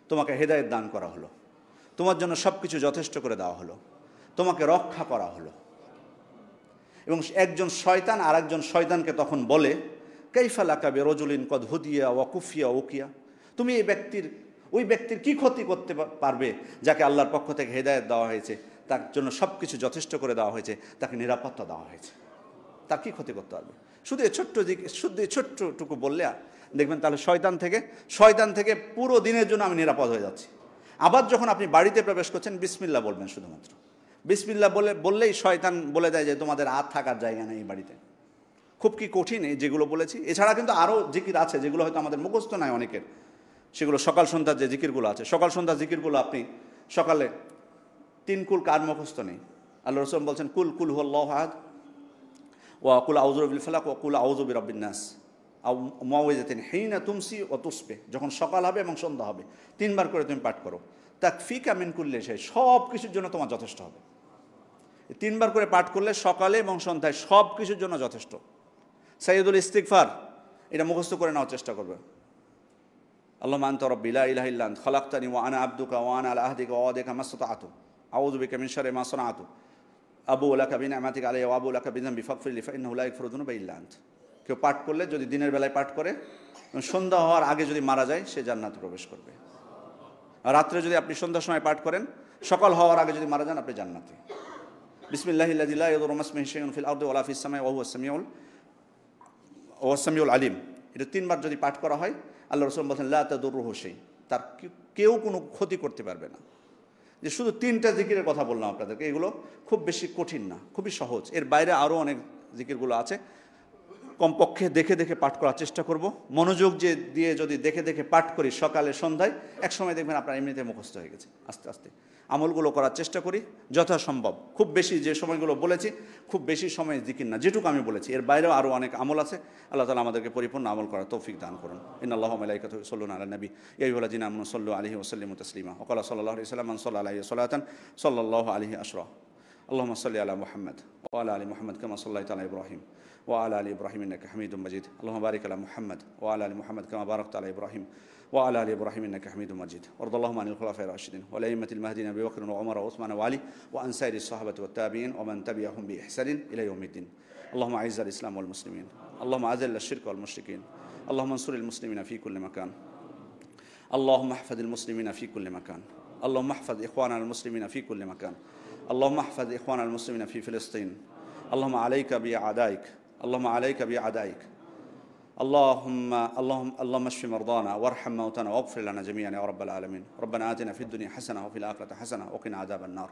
তোমাকে হেদায়েত দান করা হলো, তোমার জন্য সব কিছু যথেষ্ট করে দেওয়া হলো, তোমাকে রক্ষা করা হলো। এবং একজন শয়তান আর একজন শয়তানকে তখন বলে, কাইফা লাকা বিরাজুলিন কদ হুদিয়া ওয়া কুফিয়া উকিয়া, তুমি ওই ব্যক্তির কি ক্ষতি করতে পারবে যাকে আল্লাহর পক্ষ থেকে হেদায়েত দেওয়া হয়েছে, তার জন্য সব কিছু যথেষ্ট করে দেওয়া হয়েছে, তাকে নিরাপত্তা দেওয়া হয়েছে, তার কি ক্ষতি করতে পারবে? শুধু এই ছোট্টটুকু বললে দেখবেন তাহলে শয়তান থেকে পুরো দিনের জন্য আমি নিরাপদ হয়ে যাচ্ছি। আবার যখন আপনি বাড়িতে প্রবেশ করছেন, বিসমিল্লাহ বলবেন, শুধুমাত্র বিসমিল্লাহ বললেই শয়তান বলে দেয় যে তোমাদের আর থাকার জায়গা নেই এই বাড়িতে। খুব কি কঠিন এই যেগুলো বলেছি? এছাড়া কিন্তু আরও জিকির আছে যেগুলো হয়তো আমাদের মুখস্থ নয় অনেকের, সেগুলো সকাল সন্ধ্যার যে জিকিরগুলো আছে, সকাল সন্ধ্যার জিকিরগুলো আপনি সকালে 3 কুল কার মুখস্থ নেই? আল্লাহ রাসূল বলছেন কুল হুয়াল্লাহু আহাদ ওয়া কুল আউযু বিল ফালাক ওয়া কুল আউযু বিরাব্বিন নাস আও মুআউযিযাতিন হিনা তুমসি ওয়া তুসবিহ, যখন সকাল হবে এবং সন্ধ্যা হবে 3 বার করে তুমি পাঠ করো, তাকফিকা মিন কুল্লি শাই, সব কিছুর জন্য তোমার যথেষ্ট হবে। 3 বার করে পাঠ করলে সকালে এবং সন্ধ্যায় সব কিছুর জন্য যথেষ্ট। সাইয়্যিদুল ইস্তিগফার, এটা মুখস্থ করে নেওয়ার চেষ্টা করবে। আল্লাহুম্মা আনতা রাব্বি লা ইলাহা ইল্লা আনতা খালাকতানি ওয়া আনা আবদুকা ওয়া আনা আলা আহদিকা ওয়া ওয়াদিকা মাসতাআতু আউযু বিকা মিন শাররি মা সানাআতু আবু লাকা বিনি'মাতিকা আলাইয়া ওয়া আবু লাকা বিযানবি ফাগফিরলি ফাইন্নাহু লা ইয়াগফিরু যুনুবা ইল্লা আনত। কেউ পাঠ করলে, যদি দিনের বেলায় পাঠ করে, সন্ধ্যা হওয়ার আগে যদি মারা যায়, সে জান্নাতে প্রবেশ করবে। আর রাত্রে যদি আপনি সন্ধ্যার সময় পাঠ করেন, সকাল হওয়ার আগে যদি মারা যান, আপনি জান্নাতে। বিসমিল্লাহিল্লাযী লা ইয়াদুররু মা ইসমিহি শাইউন ফিল আরদি ওয়া লা ফিস সামাই ওয়া হুয়াস সামিউল আলিম, এটা 3 বার যদি পাঠ করা হয়, আল্লাহ রাসূল বলেন লা তাদুররুহু শাই, তার কেউ কোনো ক্ষতি করতে পারবে না। যে শুধু 3টা জিকিরের কথা বললাম আপনাদেরকে, এগুলো খুব বেশি কঠিন না, খুবই সহজ। এর বাইরে আরও অনেক জিকিরগুলো আছে, কমপক্ষে দেখে দেখে পাঠ করার চেষ্টা করব। মনোযোগ দিয়ে যদি দেখে দেখে পাঠ করি সকালে সন্ধ্যায়, এক সময় দেখবেন আপনার এমনিতে মুখস্থ হয়ে গেছে। আস্তে আস্তে আমলগুলো করার চেষ্টা করি যথাসম্ভব। খুব বেশি যে সময়গুলো বলেছি, খুব বেশি সময় জিকির না, যেটুকু আমি বলেছি, এর বাইরেও আরও অনেক আমল আছে। আল্লাহ তাআলা আমাদেরকে পরিপূর্ণ আমল করার তৌফিক দান করুন। ইন্নাল্লাহা ওয়া মালাইকাতুহু ইউসাল্লুনা আলান নবী ইয়া আইয়ুহাল্লাযীনা আমানু সাল্লু আলাইহি ওয়া সাল্লিমু তাসলিমা ওয়া ক্বালা সাল্লাল্লাহু আলাইহি ওয়া সাল্লাম মান সাল্লা আলাইহি সালাতান সাল্লাল্লাহু আলাইহি আশরা। আল্লাহুম্মা সাল্লি আলা মুহাম্মাদ ওয়া আলা আলি মুহাম্মাদ কামা সাল্লাইতা আলা ইব্রাহিম ওয়া আলা আলি ইব্রাহিম ইন্নাকা হামিদুম মাজিদ। আল্লাহুম্মা বারিক আলা মুহাম্মাদ ওয়া আলা আলি মুহাম্মাদ কামা বারাকতা আলা ইব্রাহিম وعلى آل إبراهيم إنك حميد مجيد. وارض اللهم عن الخلفاء الراشدين والأئمة المهديين أبي بكر وعمر وعثمان وعلي وعن سائر الصحابة والتابعين ومن تبعهم بإحسان إلى يوم الدين. اللهم أعز الإسلام والمسلمين، اللهم أذل الشرك والمشركين، اللهم انصر المسلمين في كل مكان، اللهم احفظ المسلمين في كل مكان، اللهم احفظ إخواننا المسلمين في كل مكان، اللهم احفظ إخواننا المسلمين في فلسطين. اللهم عليك بأعدائك، اللهم عليك بأعدائك. اللهم اشف مرضانا وارحم موتانا واغفر لنا جميعا يا رب العالمين. ربنا آتنا في الدنيا حسنة وفي الآخرة حسنة وقنا عذاب النار.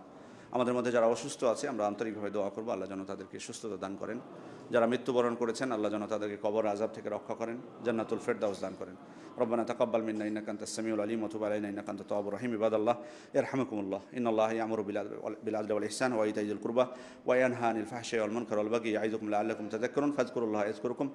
আমাদের মধ্যে যারা অসুস্থ আছে আমরা আন্তরিকভাবে দোয়া করব আল্লাহ যেন তাদেরকে সুস্থতা দান করেন। যারা মৃত্যুবরণ করেছেন আল্লাহ যেন তাদেরকে কবর আযাব থেকে রক্ষা করেন, জান্নাতুল ফিরদাউস দান করেন। ربنا تقبل منا إنك أنت السميع العليم وتب علينا إنك أنت التواب الرحيم. عباد الله يرحمكم الله، إن الله يأمر بالعدل والإحسان وإيتاء ذي القربى وينهى عن الفحشاء والمنكر والبغي يعظكم لعلكم تذكرون. فاذكروا الله يذكركم